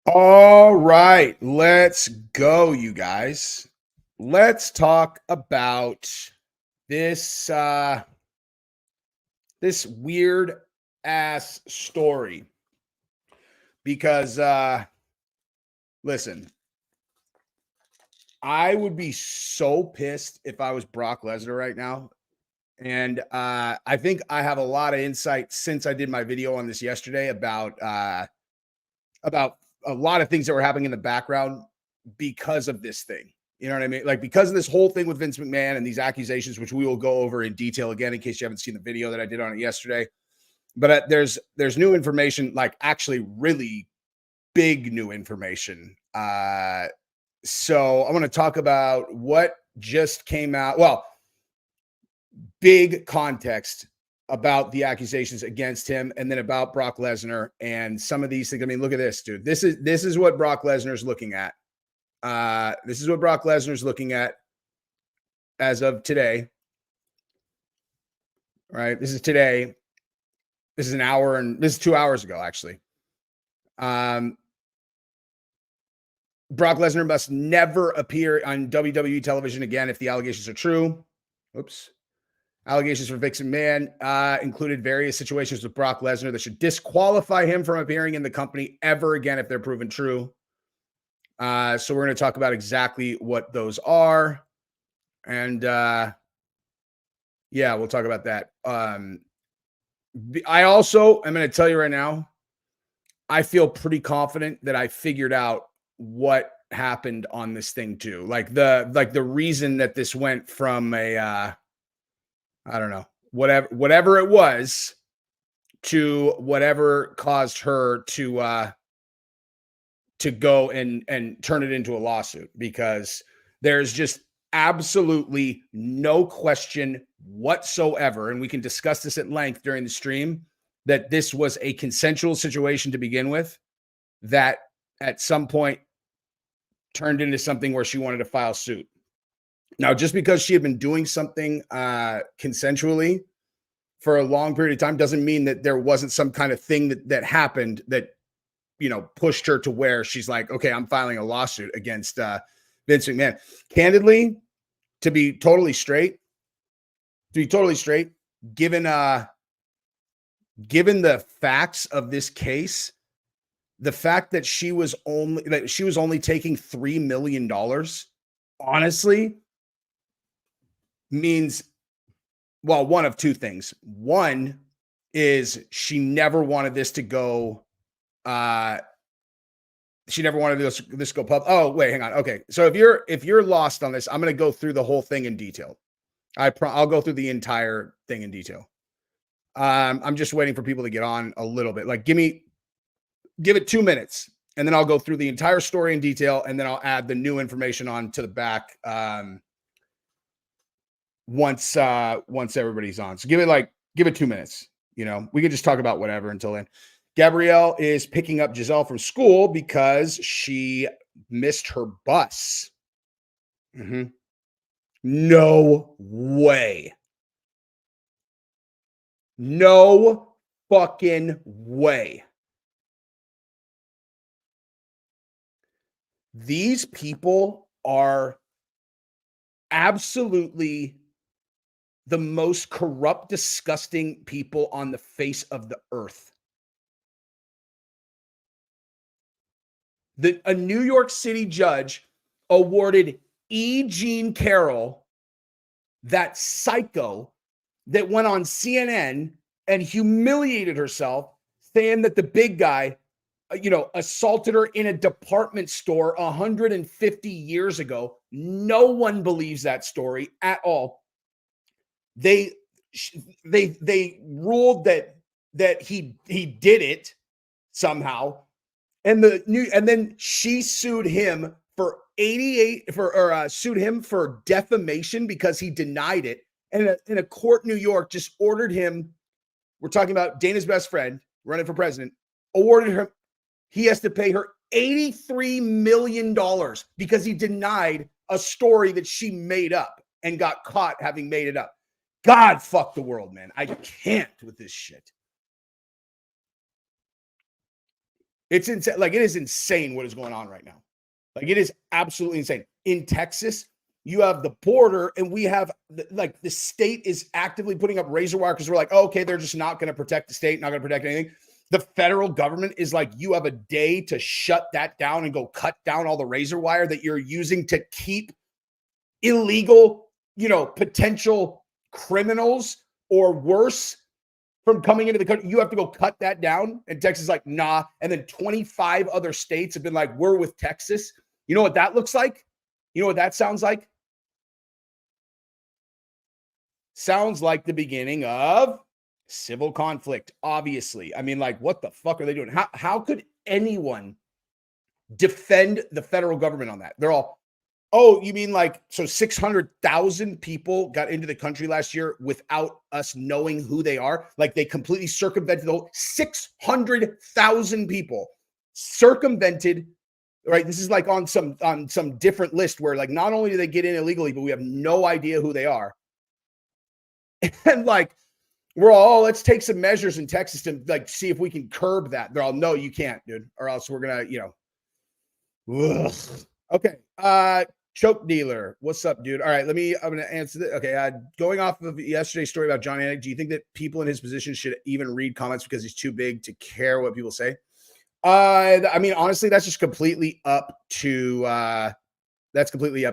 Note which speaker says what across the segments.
Speaker 1: All right, let's go, you guys. Let's talk about this this weird ass story because listen, I would be so pissed if I was Brock Lesnar right now. And I think I have a lot of insight since I did my video on this yesterday about a lot of things that were happening in the background because of this thing. You know what I mean? Like because of this whole thing with Vince McMahon and these accusations, which we will go over in detail again in case you haven't seen the video that I did on it yesterday. But there's new information, like actually really big new information. So I want to talk about what just came out. Well, big context about the accusations against him and then about Brock Lesnar and some of these things. I mean, look at this, dude. This is what Brock Lesnar is looking at. This is what Brock Lesnar is looking at as of today. Right? This is today. This is an hour and this is 2 hours ago, actually. Brock Lesnar must never appear on WWE television again if the allegations are true. Oops. Allegations from Vince McMahon included various situations with Brock Lesnar that should disqualify him from appearing in the company ever again if they're proven true. So we're going to talk about exactly what those are. And yeah, we'll talk about that. I also am going to tell you right now, I feel pretty confident that I figured out what happened on this thing too. Like the reason that this went from a I don't know, whatever it was to whatever caused her to go and turn it into a lawsuit, because there's just absolutely no question whatsoever, and we can discuss this at length during the stream, that this was a consensual situation to begin with, that at some point turned into something where she wanted to file suit. Now, just because she had been doing something consensually for a long period of time doesn't mean that there wasn't some kind of thing that happened that, you know, pushed her to where she's like, okay, I'm filing a lawsuit against Vince McMahon. Candidly, to be totally straight, given the facts of this case, the fact that she was only taking $3 million, honestly, means, well, one of two things. One is she never wanted this to go. She never wanted this to go public. Oh, wait, hang on. Okay, so if you're lost on this, I'm going to go through the whole thing in detail. I'll go through the entire thing in detail. I'm just waiting for people to get on a little bit. Like, give it 2 minutes, and then I'll go through the entire story in detail, and then I'll add the new information on to the back. Once everybody's on. So give it 2 minutes. You know, we could just talk about whatever until then. Gabrielle is picking up Giselle from school because she missed her bus. No way. No fucking way. These people are absolutely the most corrupt, disgusting people on the face of the earth. A New York City judge awarded E. Jean Carroll, that psycho that went on CNN and humiliated herself, saying that the big guy, assaulted her in a department store 150 years ago. No one believes that story at all. They ruled that he did it somehow, and then she sued him for sued him for defamation because he denied it, and in a court in New York just ordered him. We're talking about Dana's best friend running for president. Awarded him. He has to pay her $83 million because he denied a story that she made up and got caught having made it up. God, fuck the world, man. I can't with this shit. It's insane. Like, it is insane what is going on right now. Like, it is absolutely insane. In Texas, you have the border, and we have the state is actively putting up razor wire because we're like, oh, okay, they're just not going to protect the state, not going to protect anything. The federal government is like, you have a day to shut that down and go cut down all the razor wire that you're using to keep illegal, potential criminals or worse from coming into the country. You have to go cut that down. And Texas is like, nah. And then 25 other states have been like, we're with Texas. You know what that looks like? You know what that sounds like? Sounds like the beginning of civil conflict, obviously. I mean, like, what the fuck are they doing? How could anyone defend the federal government on that? They're all, oh, you mean like, so 600,000 people got into the country last year without us knowing who they are? Like, they completely circumvented the whole 600,000 people circumvented, right? This is like on some different list where, like, not only do they get in illegally, but we have no idea who they are. And like, we're all, let's take some measures in Texas to like see if we can curb that. They're all, no, you can't, dude, or else we're gonna, ugh. Okay. Choke dealer, what's up, dude? All right, I'm gonna answer that. Okay, going off of yesterday's story about John Anik, do you think that people in his position should even read comments because he's too big to care what people say? I mean, honestly, that's just completely up to them. That's completely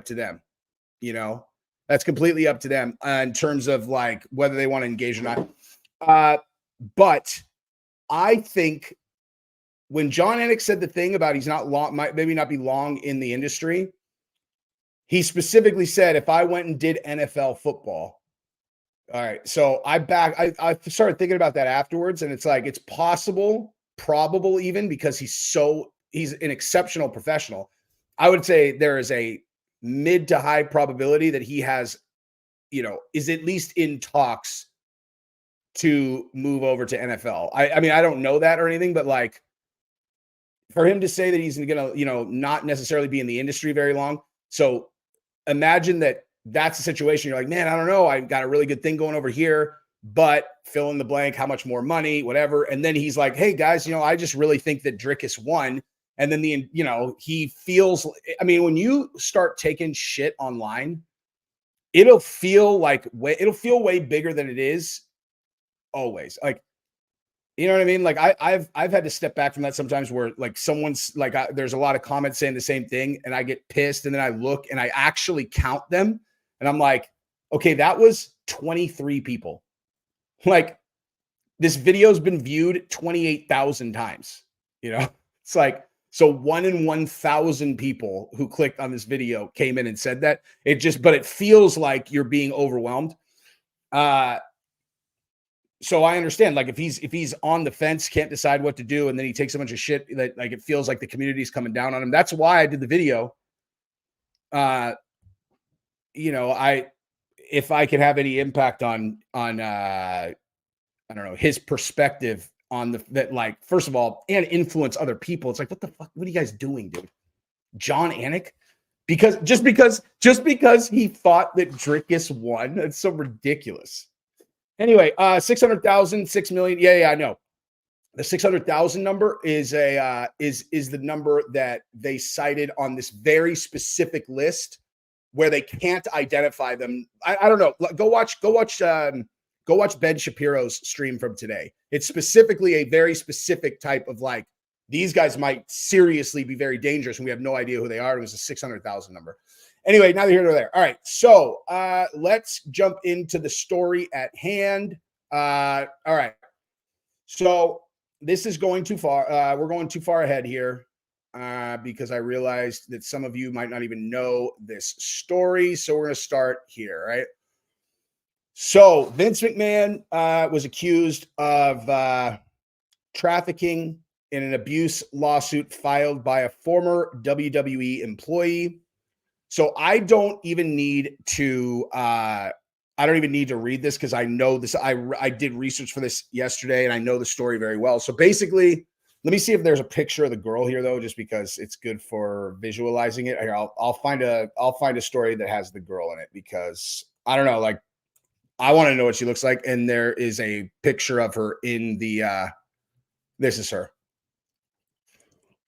Speaker 1: up to them in terms of like whether they want to engage or not. But I think when John Anik said the thing about he's not long, might maybe not be long in the industry, he specifically said, if I went and did NFL football. All right. So I started thinking about that afterwards, and it's like, it's possible, probable even, because he's an exceptional professional. I would say there is a mid to high probability that he has, is at least in talks to move over to NFL. I mean, I don't know that or anything, but like, for him to say that he's going to, not necessarily be in the industry very long. So imagine that that's the situation. You're like, man, I don't know. I got a really good thing going over here, but fill in the blank, how much more money, whatever. And then he's like, hey guys, I just really think that Drickus won. And then he feels, I mean, when you start taking shit online, it'll feel way bigger than it is always. Like, you know what I mean? Like I've had to step back from that sometimes where like someone's like, there's a lot of comments saying the same thing and I get pissed and then I look and I actually count them and I'm like, okay, that was 23 people. Like, this video's been viewed 28,000 times, it's like, so 1 in 1,000 people who clicked on this video came in and said that. But it feels like you're being overwhelmed. So I understand, like, if he's on the fence, can't decide what to do, and then he takes a bunch of shit that, like, it feels like the community's coming down on him. That's why I did the video. If I could have any impact on I don't know, his perspective on that, like, first of all, and influence other people. It's like, what the fuck? What are you guys doing, dude? John Anik? Just because he thought that Drickus won. That's so ridiculous. Anyway, 600,000, 6 million. Yeah, I know. The 600,000 number is the number that they cited on this very specific list where they can't identify them. I don't know. Go watch Ben Shapiro's stream from today. It's specifically a very specific type of, like, these guys might seriously be very dangerous and we have no idea who they are. It was a 600,000 number. Anyway, neither here nor there. All right, so let's jump into the story at hand. All right, so this is going too far. We're going too far ahead here because I realized that some of you might not even know this story. So we're going to start here, right? So Vince McMahon was accused of trafficking in an abuse lawsuit filed by a former WWE employee. So I don't even need to read this because I know this. I did research for this yesterday and I know the story very well. So basically, let me see if there's a picture of the girl here though, just because it's good for visualizing it. Here, I'll find a story that has the girl in it because I don't know, like, I want to know what she looks like. And there is a picture of her in the this is her.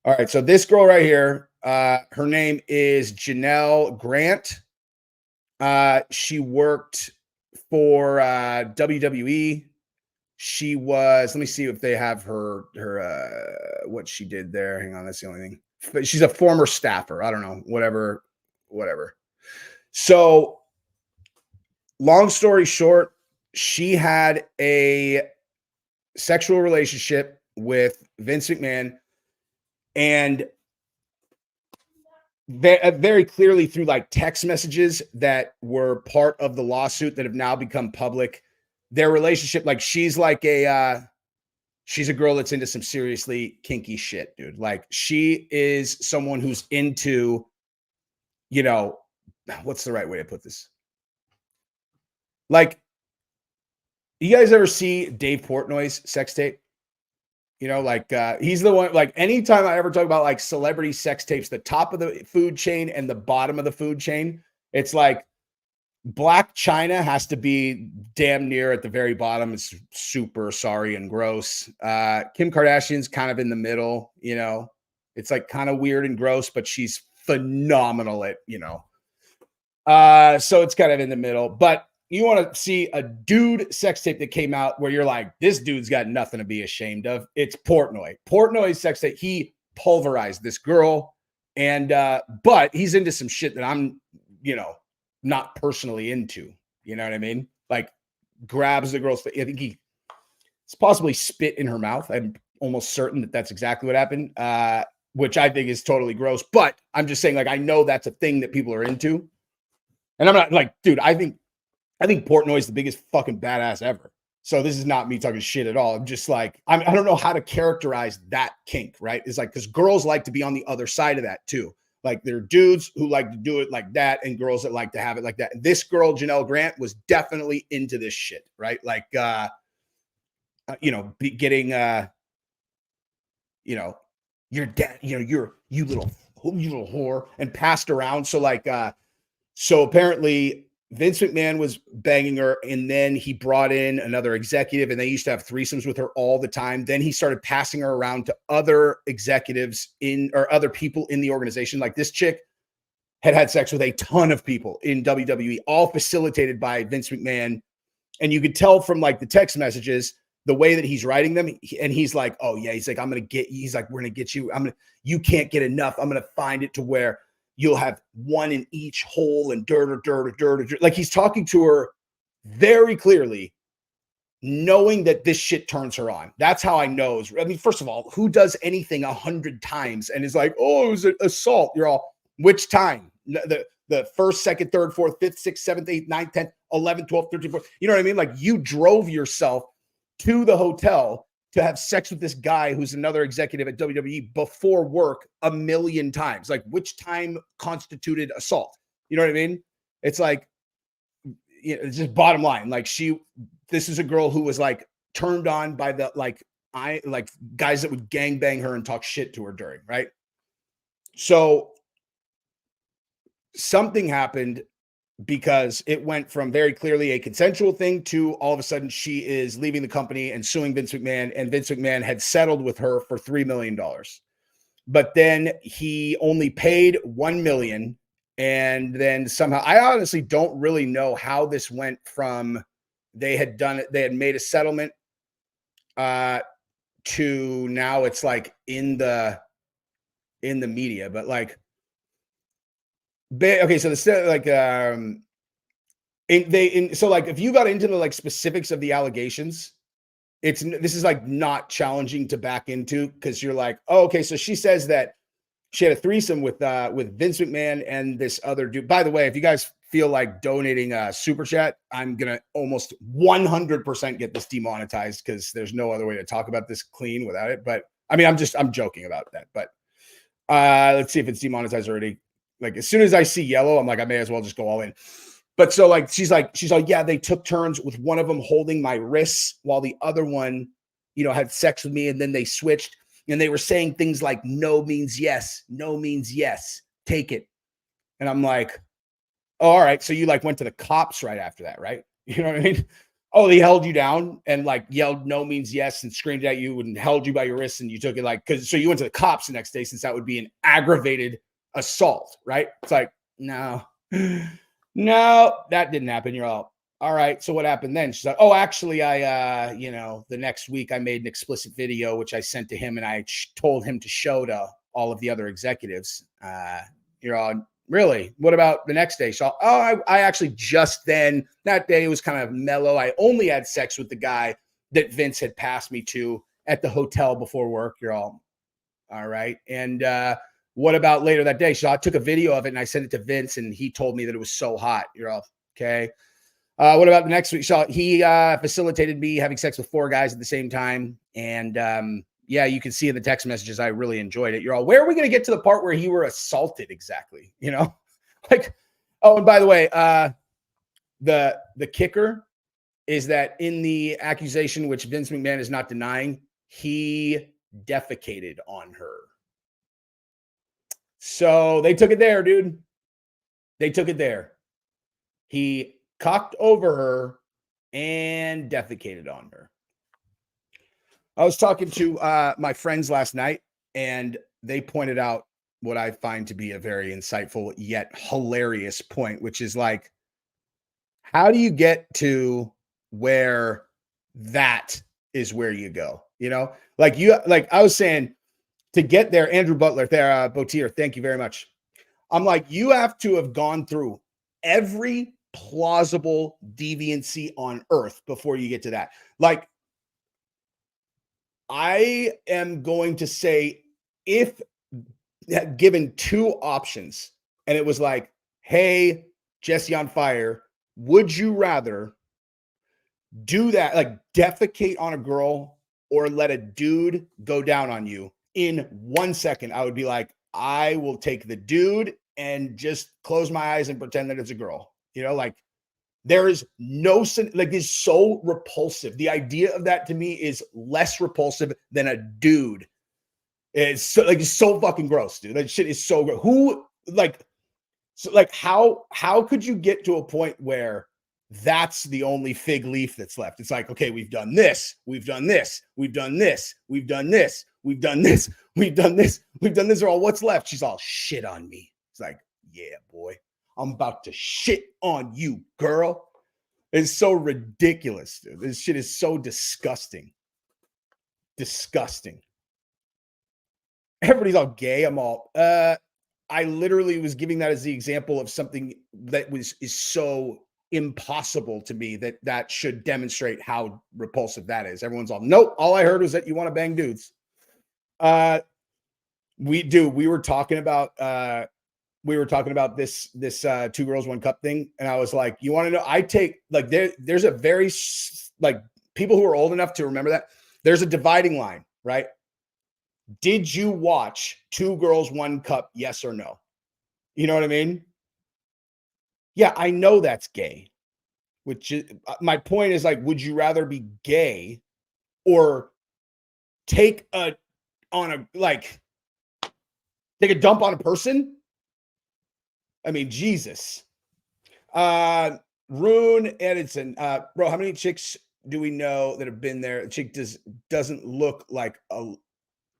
Speaker 1: All right, so this girl right here, her name is Janelle Grant. She worked for WWE. She was, let me see if they have her what she did there. Hang on, that's the only thing. But she's a former staffer. I don't know, whatever. So, long story short, she had a sexual relationship with Vince McMahon, and very clearly through like text messages that were part of the lawsuit that have now become public. Their relationship, like she's a girl that's into some seriously kinky shit, dude. Like she is someone who's into, you know, what's the right way to put this? Like, you guys ever see Dave Portnoy's sex tape? You know, like he's the one, like anytime I ever talk about like celebrity sex tapes, the top of the food chain and the bottom of the food chain, it's like Black China has to be damn near at the very bottom. It's super sorry and gross. Kim Kardashian's kind of in the middle, you know. It's like kind of weird and gross, but she's phenomenal at, you know. So it's kind of in the middle. But you want to see a dude sex tape that came out where you're like, this dude's got nothing to be ashamed of. It's Portnoy. Portnoy's sex tape, he pulverized this girl. And but he's into some shit that I'm, you know, not personally into. You know what I mean? Like grabs the girl's face. I think it's possibly spit in her mouth. I'm almost certain that that's exactly what happened, which I think is totally gross. But I'm just saying, like, I know that's a thing that people are into. And I'm not like, dude, I think Portnoy's the biggest fucking badass ever. So this is not me talking shit at all. I'm just like, I don't know how to characterize that kink, right? It's like, because girls like to be on the other side of that too. Like there are dudes who like to do it like that and girls that like to have it like that. And this girl, Janelle Grant, was definitely into this shit, right? Like, you know, getting, you know, your dad, you know, you little whore, and passed around. So like, so apparently Vince McMahon was banging her, and then he brought in another executive, and they used to have threesomes with her all the time. Then he started passing her around to other executives or other people in the organization. Like this chick had sex with a ton of people in WWE, all facilitated by Vince McMahon. And you could tell from like the text messages, the way that he's writing them, and he's like, oh yeah, he's like, he's like, we're gonna get you. You can't get enough. I'm gonna find it to where you'll have one in each hole and dirt. Like he's talking to her very clearly, knowing that this shit turns her on. That's how I know. I mean, first of all, who does anything 100 times and is like, oh, it was an assault? You're all, which time? The first, second, third, fourth, fifth, sixth, seventh, eighth, ninth, 10th, 11th, 12th, 13th, 14th. You know what I mean? Like you drove yourself to the hotel to have sex with this guy who's another executive at WWE before work a million times. Like which time constituted assault? You know what I mean? It's like, you know, it's just bottom line. Like this is a girl who was like turned on by the, like guys that would gangbang her and talk shit to her during, right? So something happened because it went from very clearly a consensual thing to all of a sudden she is leaving the company and suing Vince McMahon, and Vince McMahon had settled with her for $3 million. But then he only paid $1 million. And then somehow, I honestly don't really know how this went from they had done it, they had made a settlement to now it's like in the media, but like, okay, so the like so like if you got into the like specifics of the allegations, this is like not challenging to back into, because you're like, oh, okay, so she says that she had a threesome with Vince McMahon and this other dude. By the way, if you guys feel like donating a super chat, I'm gonna almost 100% get this demonetized because there's no other way to talk about this clean without it. But I mean, I'm joking about that. But let's see if it's demonetized already. Like as soon as I see yellow, I'm like, I may as well just go all in. But so like she's like, yeah, they took turns with one of them holding my wrists while the other one, you know, had sex with me, and then they switched and they were saying things like no means yes, no means yes, take it. And I'm like, oh, all right, so you like went to the cops right after that, right? You know what I mean? Oh, he held you down and like yelled no means yes and screamed at you and held you by your wrists and you took it like, because so you went to the cops the next day since that would be an aggravated assault, right? It's like, no, no, that didn't happen. You're all right. So what happened then? She's like, oh, actually, I, the next week I made an explicit video, which I sent to him and I told him to show to all of the other executives. You're on. Really? What about the next day? So, I actually just then, that day was kind of mellow. I only had sex with the guy that Vince had passed me to at the hotel before work. You're all right. And what about later that day? So I took a video of it and I sent it to Vince and he told me that it was so hot. You're all okay. What about the next week? So he facilitated me having sex with 4 guys at the same time. And yeah, you can see in the text messages, I really enjoyed it. You're all, where are we going to get to the part where you were assaulted exactly? Like, oh, and by the way, the kicker is that in the accusation, which Vince McMahon is not denying, he defecated on her. So they took it there, dude. They took it there. He cocked over her and defecated on her. I was talking to my friends last night, and they pointed out what I find to be a very insightful yet hilarious point, which is like, how do you get to where that is where you go? Like I was saying, to get there, Andrew Butler, there, Botier, thank you very much. I'm like, you have to have gone through every plausible deviancy on earth before you get to that. Like, I am going to say, if given 2 options and it was like, hey, Jesse on Fire, would you rather do that, like defecate on a girl or let a dude go down on you in 1 second? I would be like, I will take the dude and just close my eyes and pretend that it's a girl. Like, there is no, like, it's so repulsive. The idea of that to me is less repulsive than a dude. It's so fucking gross, dude. That shit is so gross. How could you get to a point where that's the only fig leaf that's left? It's like, okay, we've done this, we've done this, we've done this, we've done this, we've done this, we've done this, we've done this. Or all, what's left? She's all, shit on me. It's like, yeah, boy. I'm about to shit on you, girl. It's so ridiculous, dude. This shit is so disgusting. Disgusting. Everybody's all gay. I'm all, I literally was giving that as the example of something that is so impossible to me that should demonstrate how repulsive that is. Everyone's all, nope. All I heard was that you want to bang dudes. We were talking about this 2 girls, 1 cup thing. And I was like, you want to know, I take, like, there's a very, like, people who are old enough to remember that there's a dividing line, right? Did you watch 2 girls, 1 cup? Yes or no? You know what I mean? Yeah, I know that's gay. Which is, my point is, like, would you rather be gay or take a dump on a person? I mean, Jesus. Rune Edison. Bro, how many chicks do we know that have been there? The chick doesn't look like a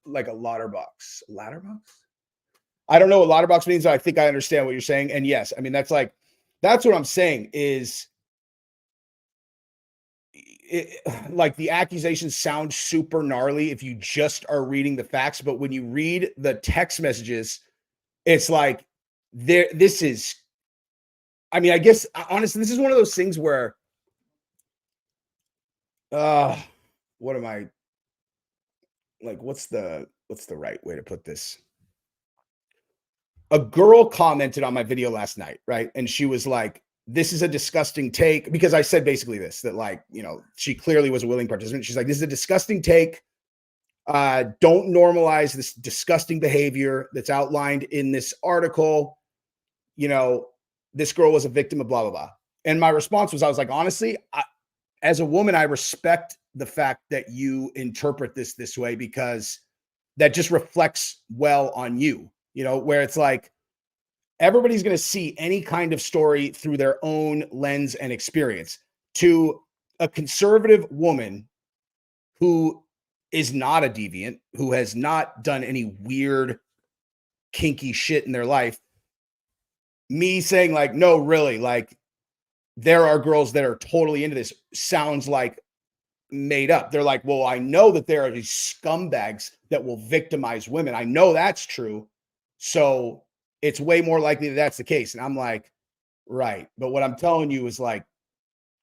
Speaker 1: ladderbox. Ladderbox? I don't know what ladderbox means. I think I understand what you're saying. And yes, I mean, that's what I'm saying is, like, the accusations sound super gnarly if you just are reading the facts. But when you read the text messages, it's like, this is, I mean, I guess, honestly, this is one of those things where, what am I, like, what's the right way to put this? A girl commented on my video last night, right? And she was like, this is a disgusting take, because I said basically this, that, like, she clearly was a willing participant. She's like, this is a disgusting take. Don't normalize this disgusting behavior that's outlined in this article. This girl was a victim of blah, blah, blah. And my response was, I was like, honestly, as a woman, I respect the fact that you interpret this way, because that just reflects well on you, where it's like, everybody's going to see any kind of story through their own lens and experience. To a conservative woman who is not a deviant, who has not done any weird, kinky shit in their life, me saying like, no, really, like there are girls that are totally into this sounds like made up. They're like, well, I know that there are these scumbags that will victimize women. I know that's true. So it's way more likely that that's the case. And I'm like, right. But what I'm telling you is like,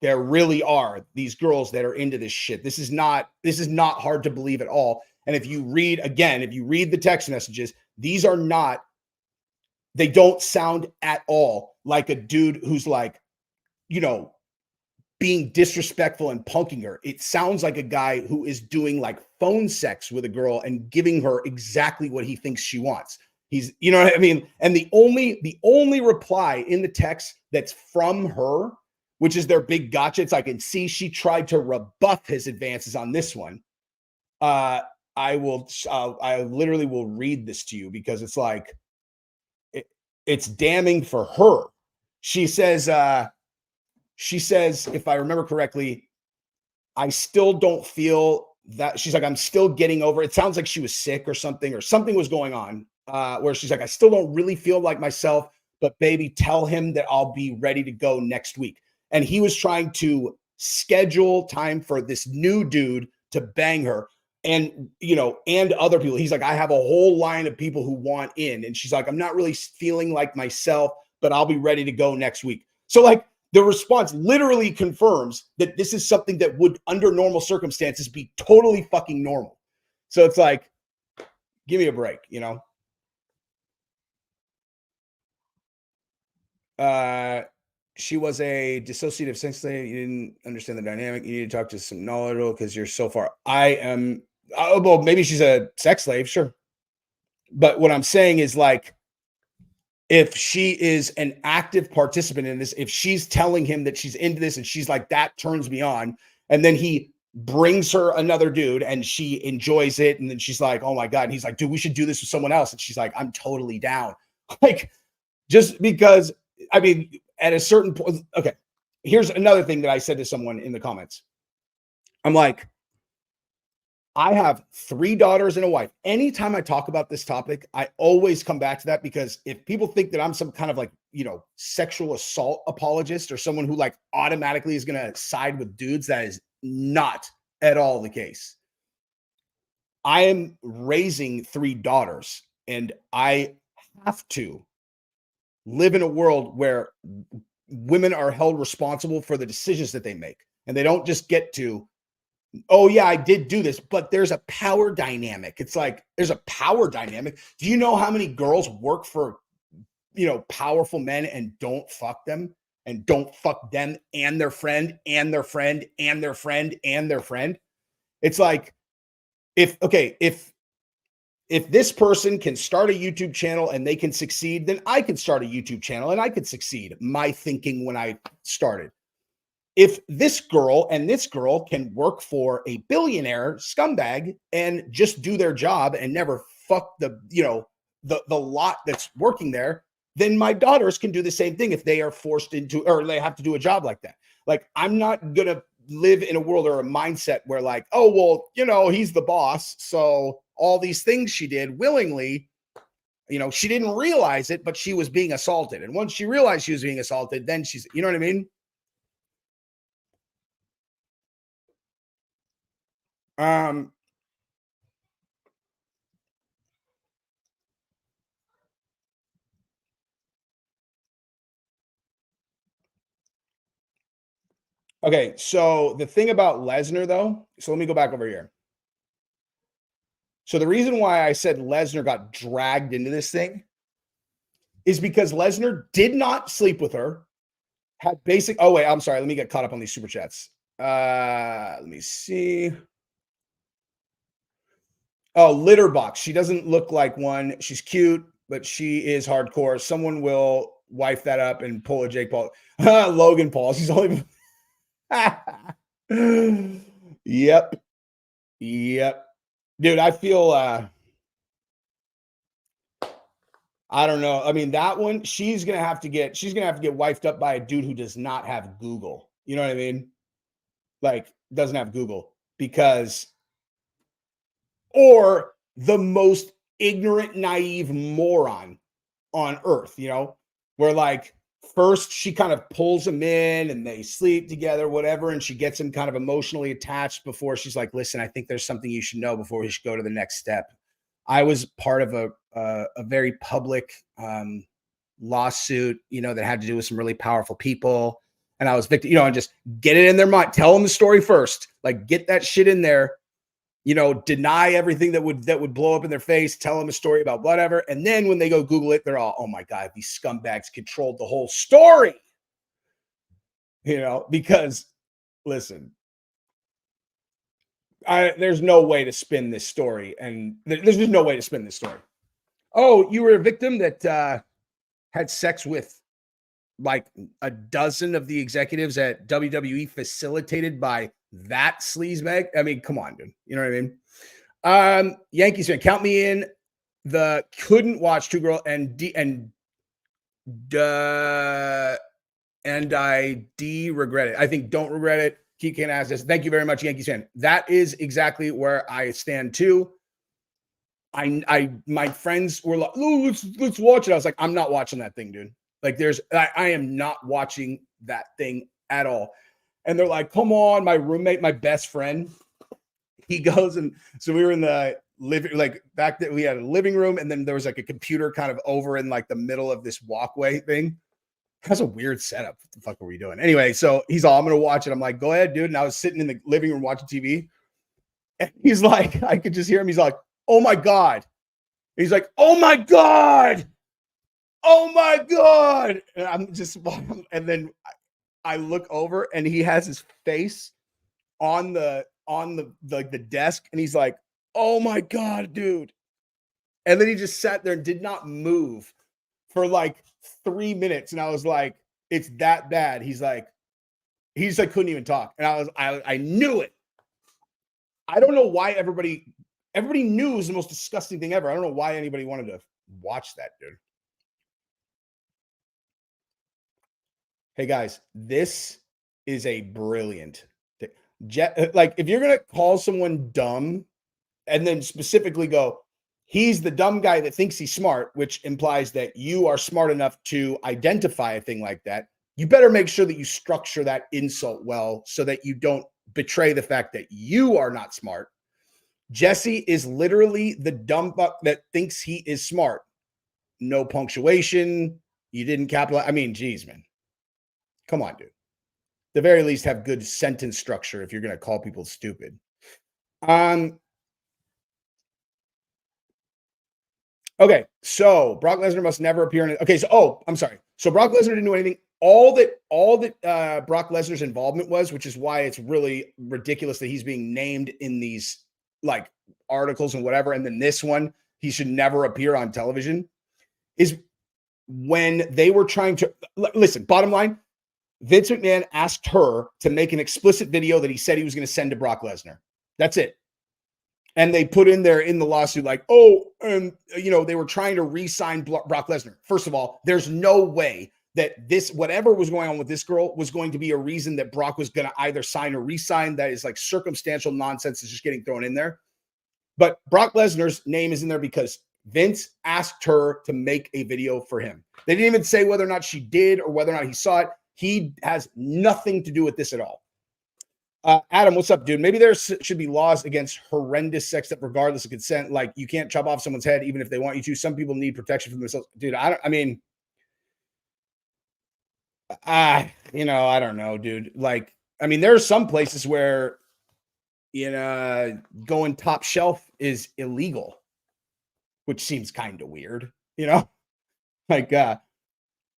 Speaker 1: there really are these girls that are into this shit. This is not hard to believe at all. And if you read the text messages, these are not, they don't sound at all like a dude who's like, you know, being disrespectful and punking her. It sounds like a guy who is doing like phone sex with a girl and giving her exactly what he thinks she wants. He's, you know what I mean? And the only reply in the text that's from her, which is their big gotcha. It's I can see she tried to rebuff his advances on this one. I literally will read this to you because it's like, it's damning for her. She says, if I remember correctly, I still don't feel that. She's like, I'm still getting over it. It sounds like she was sick or something was going on. Where she's like, I still don't really feel like myself, but baby, tell him that I'll be ready to go next week. And he was trying to schedule time for this new dude to bang her. And, you know, and other people. He's like, I have a whole line of people who want in. And she's like, I'm not really feeling like myself, but I'll be ready to go next week. So like the response literally confirms that this is something that would, under normal circumstances, be totally fucking normal. So it's like, give me a break, you know? She was a dissociative sex slave. You didn't understand the dynamic. You need to talk to some knowledgeable because you're so far. I am. Oh, well, maybe she's a sex slave, sure. But what I'm saying is like, if she is an active participant in this, if she's telling him that she's into this and she's like, that turns me on, and then he brings her another dude and she enjoys it, and then she's like, oh my God. And he's like, dude, we should do this with someone else. And she's like, I'm totally down. Like, just because, I mean, at a certain point, okay, here's another thing that I said to someone in the comments. I'm like, I have 3 daughters and a wife. Anytime I talk about this topic, I always come back to that because if people think that I'm some kind of like, you know, sexual assault apologist or someone who like automatically is going to side with dudes, that is not at all the case. I am raising 3 daughters and I have to live in a world where women are held responsible for the decisions that they make. And they don't just get to, oh yeah, I did do this, but there's a power dynamic. It's like, there's a power dynamic. Do you know how many girls work for, you know, powerful men and don't fuck them and don't fuck them and their friend and their friend and their friend and their friend? It's like, if this person can start a YouTube channel and they can succeed, then I can start a YouTube channel and I could succeed. My thinking when I started. If this girl and this girl can work for a billionaire scumbag and just do their job and never fuck the, you know, the lot that's working there, then my daughters can do the same thing if they are forced into, or they have to do a job like that. Like, I'm not going to live in a world or a mindset where like, oh, well, you know, he's the boss. So all these things she did willingly, you know, she didn't realize it, but she was being assaulted. And once she realized she was being assaulted, then she's, you know what I mean? Okay, so the thing about Lesnar, though, so let me go back over here. So the reason why I said Lesnar got dragged into this thing is because Lesnar did not sleep with her. Had basic. Oh wait, I'm sorry. Let me get caught up on these super chats. Let me see. Oh, litter box. She doesn't look like one. She's cute, but she is hardcore. Someone will wife that up and pull a Jake Paul. Logan Paul. She's only. Yep. Yep. Dude, I feel I don't know. I mean, that one, she's gonna have to get wifed up by a dude who does not have Google. You know what I mean? like doesn't have Google because, or the most ignorant, naive moron on earth, where like first she kind of pulls him in and they sleep together, whatever, and she gets him kind of emotionally attached before she's like, listen, I think there's something you should know before we should go to the next step. I was part of a very public lawsuit, that had to do with some really powerful people. And I was victim, and just get it in their mind. Tell them the story first. Like get that shit in there. Deny everything that would blow up in their face. Tell them a story about whatever. And then when they go Google it, they're all, oh my God, these scumbags controlled the whole story. Because listen, there's no way to spin this story. And there's just no way to spin this story. Oh, you were a victim that had sex with like a dozen of the executives at WWE, facilitated by that sleazebag. I mean, come on, dude. You know what I mean? Yankees fan, count me in. The couldn't watch Two Girl and I regret it. I think don't regret it. Keep can ask this. Thank you very much, Yankees fan. That is exactly where I stand too. My friends were like, oh, let's watch it. I was like, I'm not watching that thing, dude. Like I am not watching that thing at all. And they're like, come on, my roommate, my best friend, he goes, and so we were in the living, like back that we had a living room, and then there was like a computer kind of over in like the middle of this walkway thing. That's a weird setup. What the fuck are we doing? Anyway, so he's all, I'm going to watch it. I'm like, go ahead, dude. And I was sitting in the living room watching TV. And he's like, I could just hear him. He's like, oh my God. He's like, oh my God. Oh my God. And I'm just, and then I look over and he has his face on the desk. And he's like, oh my God, dude. And then he just sat there and did not move for like 3 minutes. And I was like, it's that bad. He's like, couldn't even talk. And I knew it. I don't know why everybody knew it was the most disgusting thing ever. I don't know why anybody wanted to watch that, dude. Hey guys, this is a brilliant thing. Like if you're going to call someone dumb and then specifically go, he's the dumb guy that thinks he's smart, which implies that you are smart enough to identify a thing like that. You better make sure that you structure that insult well so that you don't betray the fact that you are not smart. Jesse is literally the dumb fuck that thinks he is smart. No punctuation. You didn't capitalize. I mean, geez, man. Come on, dude. At the very least, have good sentence structure if you're going to call people stupid. Okay, so Brock Lesnar must never appear in it. Okay, so I'm sorry. So Brock Lesnar didn't do anything. All that Brock Lesnar's involvement was, which is why it's really ridiculous that he's being named in these like articles and whatever. And then this one, he should never appear on television, is when they were trying to listen. Bottom line, Vince McMahon asked her to make an explicit video that he said he was going to send to Brock Lesnar. That's it. And they put in there in the lawsuit, like, they were trying to re-sign Brock Lesnar. First of all, there's no way that this, whatever was going on with this girl, was going to be a reason that Brock was going to either sign or re-sign. That is like circumstantial nonsense is just getting thrown in there. But Brock Lesnar's name is in there because Vince asked her to make a video for him. They didn't even say whether or not she did or whether or not he saw it. He has nothing to do with this at all. Adam, what's up, dude? Maybe there should be laws against horrendous sex that regardless of consent, like you can't chop off someone's head even if they want you to. Some people need protection from themselves. Dude, I don't know, dude. Like, I mean, there are some places where, going top shelf is illegal, which seems kind of weird, like,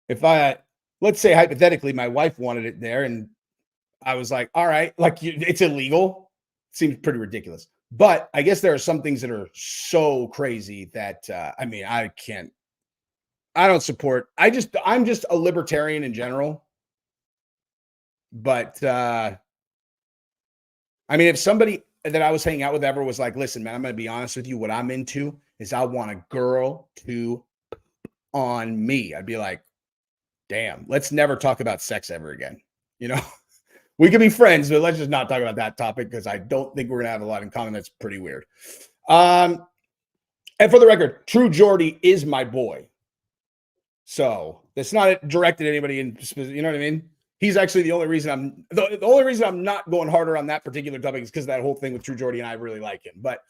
Speaker 1: if let's say hypothetically, my wife wanted it there and I was like, all right, like it's illegal. Seems pretty ridiculous. But I guess there are some things that are so crazy that, I don't support. I'm just a libertarian in general. But, if somebody that I was hanging out with ever was like, listen, man, I'm going to be honest with you. What I'm into is I want a girl to on me. I'd be like, damn, let's never talk about sex ever again. We can be friends, but let's just not talk about that topic because I don't think we're gonna have a lot in common. That's pretty weird. And for the record, True Jordy is my boy. So that's not directed at anybody in, you know what I mean? He's actually the only reason the only reason I'm not going harder on that particular topic is because that whole thing with True Jordy, and I really like him. But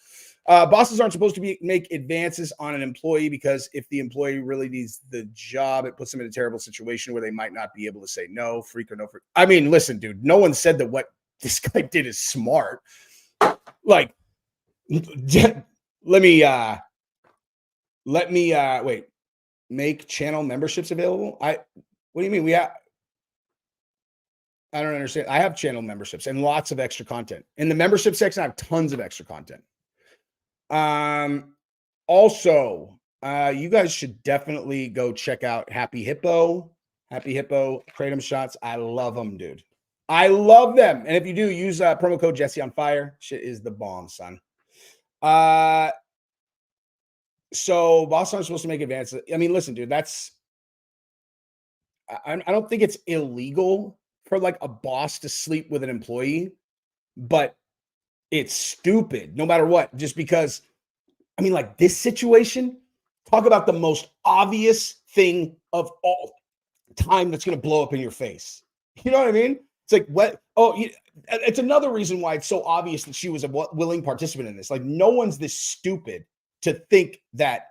Speaker 1: bosses aren't supposed to make advances on an employee because if the employee really needs the job, it puts them in a terrible situation where they might not be able to say no, freak or no freak. I mean, listen, dude, no one said that what this guy did is smart. Like, let me wait. Make channel memberships available. What do you mean? I don't understand. I have channel memberships and lots of extra content. In the membership section, I have tons of extra content. Also, you guys should definitely go check out Happy Hippo. Happy Hippo, Kratom shots. I love them, dude. I love them. And if you do, use promo code Jesse on Fire. Shit is the bomb, son. So bosses aren't supposed to make advances. I mean, listen, dude, I don't think it's illegal for like a boss to sleep with an employee, but it's stupid no matter what. Just because, I mean, like this situation, talk about the most obvious thing of all time that's going to blow up in your face. You know what I mean? It's like, what? Oh, it's another reason why it's so obvious that she was a willing participant in this. Like, no one's this stupid to think that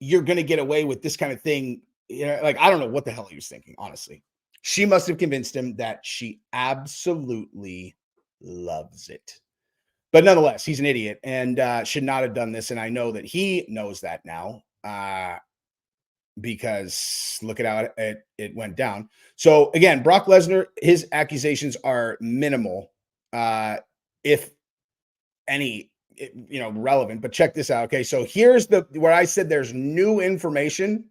Speaker 1: you're going to get away with this kind of thing. You know, like, I don't know what the hell he was thinking, honestly. She must have convinced him that she absolutely loves it. But nonetheless, he's an idiot and should not have done this. And I know that he knows that now because look at how it went down. So again, Brock Lesnar, his accusations are minimal, if any, relevant. But check this out. Okay, so here's where I said there's new information.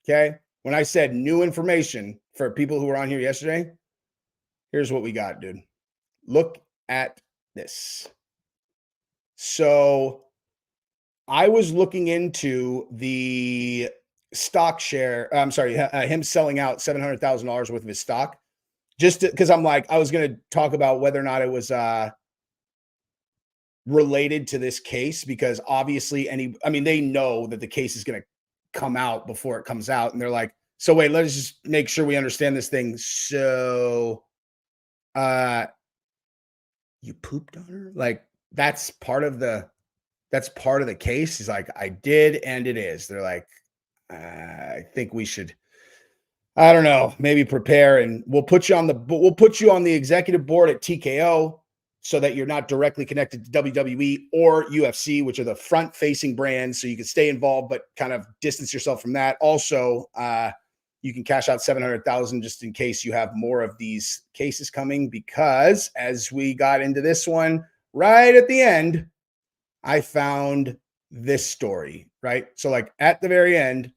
Speaker 1: Okay, when I said new information for people who were on here yesterday, here's what we got, dude. Look at this. So I was looking into the stock share. I'm sorry, him selling out $700,000 worth of his stock, just because I'm like, I was going to talk about whether or not it was related to this case, because obviously they know that the case is going to come out before it comes out. And they're like, so wait, let's just make sure we understand this thing. So you pooped on her? Like, that's part of the case. He's like, I did, and it is. They're like, I think we should, I don't know, maybe prepare, and we'll put you on the executive board at TKO so that you're not directly connected to WWE or UFC, which are the front-facing brands, so you can stay involved but kind of distance yourself from that. Also, you can cash out $700,000 just in case you have more of these cases coming, because as we got into this one right at the end, I found this story, right? So like at the very end,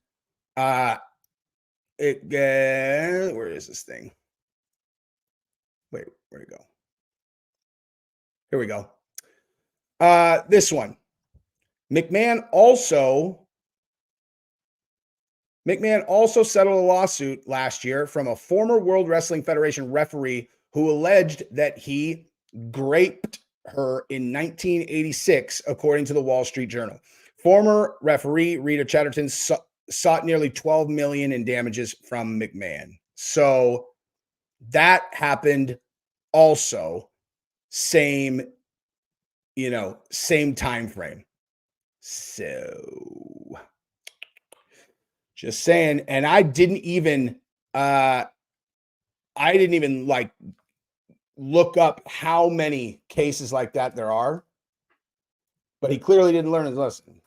Speaker 1: where is this thing? Wait, where'd it go? Here we go. This one. McMahon also settled a lawsuit last year from a former World Wrestling Federation referee who alleged that he raped her in 1986, according to the Wall Street Journal. Former referee Rita Chatterton sought nearly $12 million in damages from McMahon. So that happened also. Same time frame. So just saying. And I didn't even like look up how many cases like that there are, but he clearly didn't learn his lesson,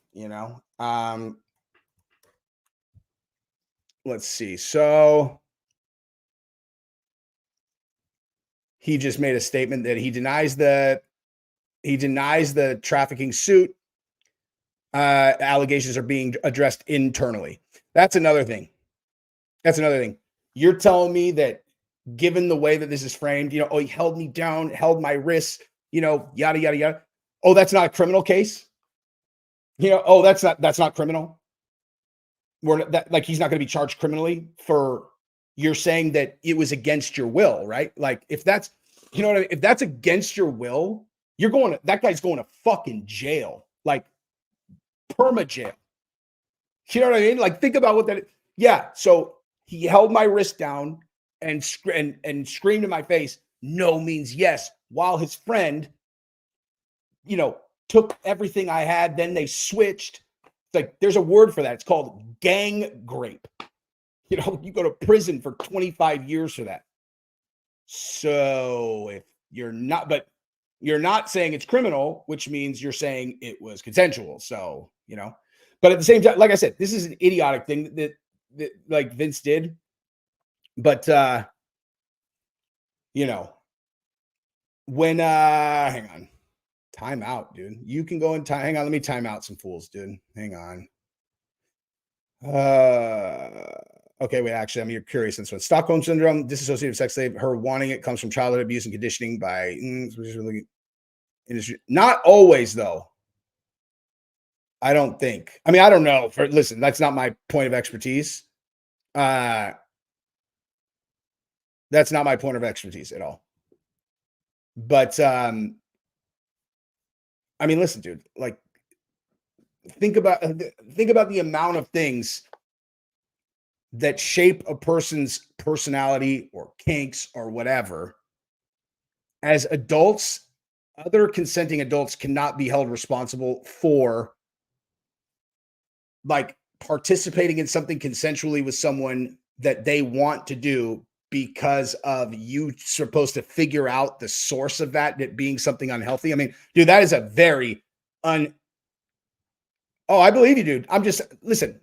Speaker 1: let's see. So he just made a statement that he denies the trafficking suit. Allegations are being addressed internally. That's another thing. You're telling me that given the way that this is framed, he held me down, held my wrists, yada, yada, yada. Oh, that's not a criminal case. That's not criminal. He's not going to be charged criminally for, you're saying that it was against your will, right? Like if that's You know what I mean? If that's against your will, that guy's going to fucking jail, like perma jail. You know what I mean? Like, think about what that is. Yeah. So he held my wrist down and screamed in my face, no means yes, while his friend, took everything I had. Then they switched. It's like, there's a word for that. It's called gang grape. You go to prison for 25 years for that. So if you're not saying it's criminal, which means you're saying it was consensual. So, but at the same time, like I said, this is an idiotic thing that like Vince did. But, when, hang on, time out, dude. You can go and hang on. Let me time out some fools, dude. Hang on. Okay, wait, actually, I'm curious on this one. Stockholm Syndrome, dissociative sex slave, her wanting it comes from childhood abuse and conditioning by industry. Not always, though. I don't think. I mean, I don't know. Listen, that's not my point of expertise. That's not my point of expertise at all. But, I mean, listen, dude, like, think about the amount of things that shape a person's personality or kinks or whatever. As adults, other consenting adults cannot be held responsible for like participating in something consensually with someone that they want to do because of you supposed to figure out the source of that being something unhealthy. I mean, dude, that is a very Oh, I believe you, dude. I'm just, listen.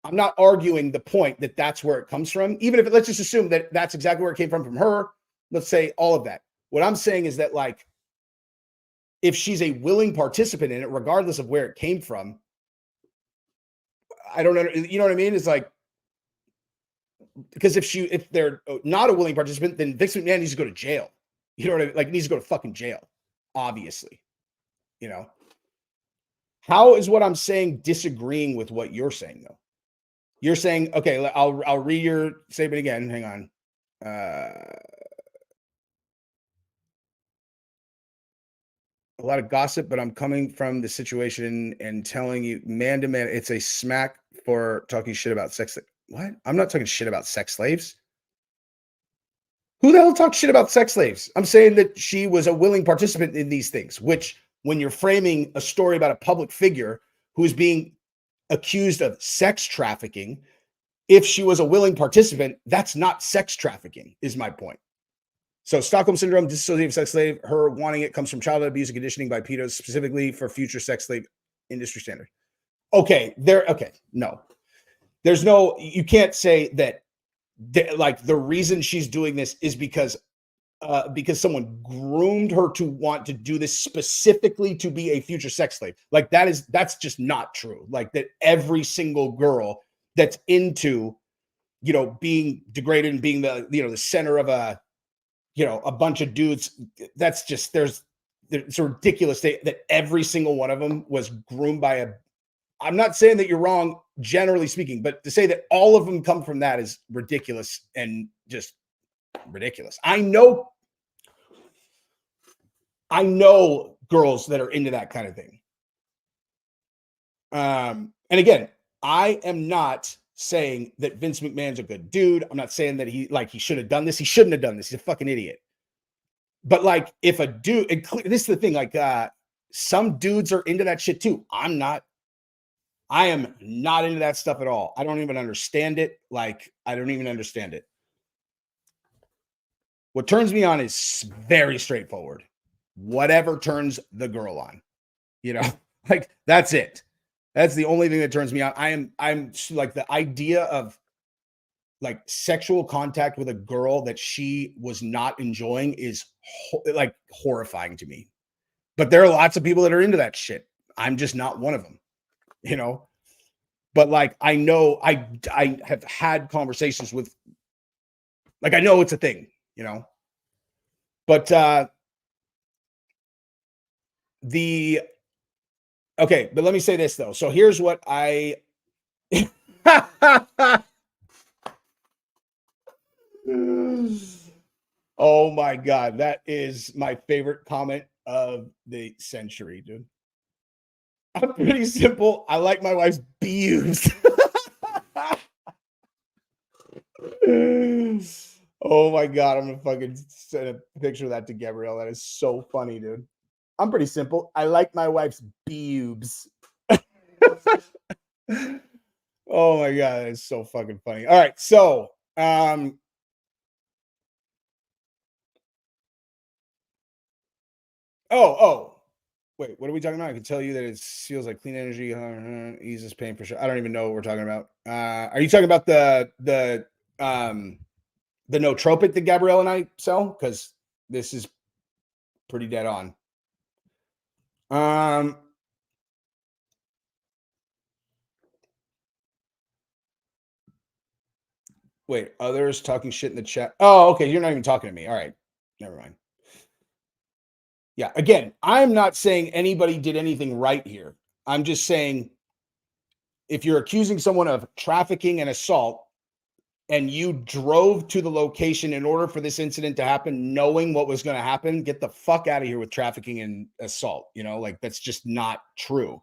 Speaker 1: I'm not arguing the point that that's where it comes from. Even if let's just assume that that's exactly where it came from her. Let's say all of that. What I'm saying is that, like, if she's a willing participant in it, regardless of where it came from, I don't know. You know what I mean? It's like, because if they're not a willing participant, then Vince McMahon needs to go to jail. You know what I mean? Like, needs to go to fucking jail, obviously. How is what I'm saying disagreeing with what you're saying, though? You're saying, okay, I'll read your statement again. Hang on. A lot of gossip, but I'm coming from the situation and telling you, man to man, it's a smack for talking shit about sex. What? I'm not talking shit about sex slaves. Who the hell talks shit about sex slaves? I'm saying that she was a willing participant in these things, which when you're framing a story about a public figure who is being accused of sex trafficking, if she was a willing participant, that's not sex trafficking, is my point. So Stockholm Syndrome, dissociative sex slave, her wanting it comes from childhood abuse and conditioning by pedos, specifically for future sex slave industry standard. Okay, no. There's no, you can't say that, like, the reason she's doing this is because someone groomed her to want to do this specifically to be a future sex slave. Like, that's just not true. Like, that every single girl that's into, being degraded and being the center of a bunch of dudes, that's just, it's a ridiculous thing that every single one of them was groomed by I'm not saying that you're wrong, generally speaking, but to say that all of them come from that is ridiculous and just ridiculous. I know girls that are into that kind of thing. And again, I am not saying that Vince McMahon's a good dude. I'm not saying that he should have done this. He shouldn't have done this. He's a fucking idiot. But, like, if a dude, this is the thing, like, some dudes are into that shit too. I'm not. I am not into that stuff at all. I don't even understand it. Like, I don't even understand it. What turns me on is very straightforward. Whatever turns the girl on, like, that's it. That's the only thing that turns me on. I'm like, the idea of, like, sexual contact with a girl that she was not enjoying is like horrifying to me. But there are lots of people that are into that shit. I'm just not one of them, But, like, I know I have had conversations with, like, I know it's a thing, But okay, but let me say this, though. So here's what I oh my God. That is my favorite comment of the century, dude. I'm pretty simple. I like my wife's boobs. Oh my God. I'm going to fucking send a picture of that to Gabrielle. That is so funny, dude. I'm pretty simple. I like my wife's boobs. Oh my God. That is so fucking funny. All right. So, wait, what are we talking about? I can tell you that it feels like clean energy, eases pain for sure. I don't even know what we're talking about. Are you talking about the nootropic that Gabrielle and I sell? Because this is pretty dead on. Wait, others talking shit in the chat. Oh, okay. You're not even talking to me. All right. Never mind. Yeah. Again, I'm not saying anybody did anything right here. I'm just saying if you're accusing someone of trafficking and assault and you drove to the location in order for this incident to happen, knowing what was going to happen, get the fuck out of here with trafficking and assault. You know, like that's just not true.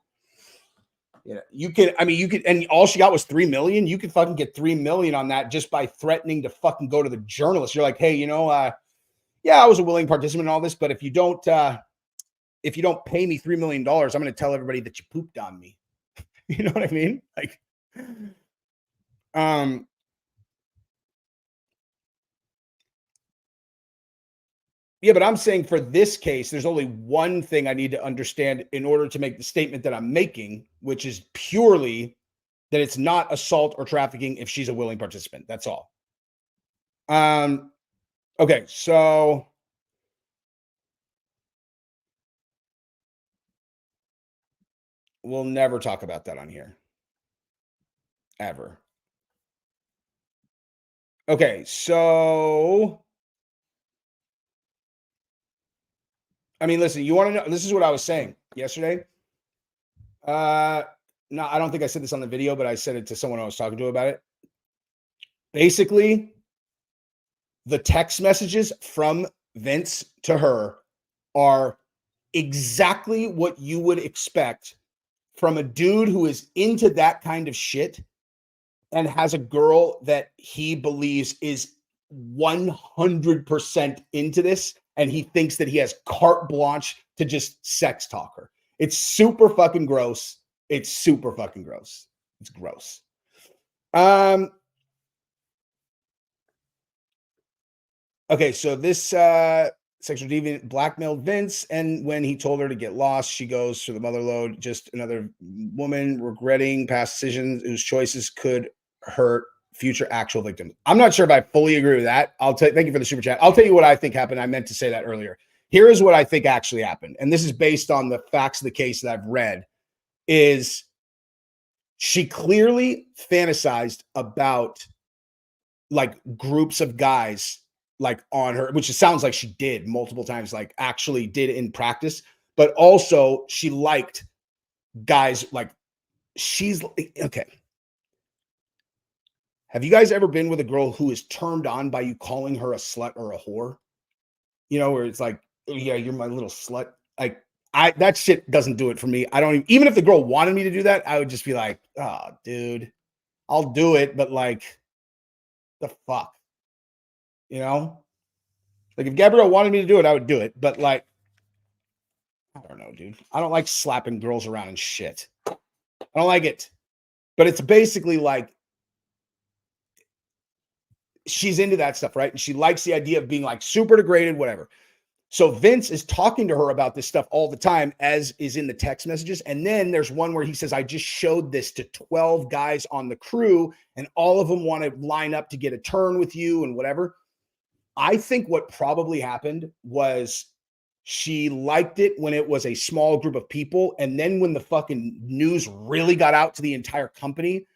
Speaker 1: Yeah, you could, I mean, you could, and all she got was 3 million. You could fucking get 3 million on that just by threatening to fucking go to the journalist. You're like, hey, you know, yeah, I was a willing participant in all this, but if you don't pay me $3 million, I'm going to tell everybody that you pooped on me. You know what I mean? Like, yeah, but I'm saying for this case, there's only one thing I need to understand in order to make the statement that I'm making, which is purely that it's not assault or trafficking if she's a willing participant. That's all. Okay, so we'll never talk about that on here. Ever. Okay, so I mean, listen, you want to know, this is what I was saying yesterday. No, I don't think I said this on the video, but I said it to someone I was talking to about it. Basically, the text messages from Vince to her are exactly what you would expect from a dude who is into that kind of shit and has a girl that he believes is 100% into this, and he thinks that he has carte blanche to just sex talk her. It's super fucking gross. It's super fucking gross. It's gross. Okay, so this sexual deviant blackmailed Vince, and when he told her to get lost, she goes to the mother load. Just another woman regretting past decisions whose choices could hurt future actual victims. I'm not sure if I fully agree with that. Thank you for the super chat. I'll tell you what I think happened. I meant to say that earlier. Here is what I think actually happened, and this is based on the facts of the case that I've read. Is she clearly fantasized about like groups of guys like on her, which it sounds like she did multiple times, like actually did in practice, but also she liked guys like she's okay. Have you guys ever been with a girl who is turned on by you calling her a slut or a whore? You know, where it's like, oh, yeah, you're my little slut. Like that shit doesn't do it for me. I don't even if the girl wanted me to do that, I would just be like, oh, dude, I'll do it, but like the fuck, you know? Like if Gabrielle wanted me to do it, I would do it. But like, I don't know, dude. I don't like slapping girls around and shit. I don't like it. But it's basically like she's into that stuff, right? And she likes the idea of being like super degraded, whatever. So Vince is talking to her about this stuff all the time, as is in the text messages. And then there's one where he says, I just showed this to 12 guys on the crew, and all of them want to line up to get a turn with you and whatever. I think what probably happened was she liked it when it was a small group of people. And then when the fucking news really got out to the entire company,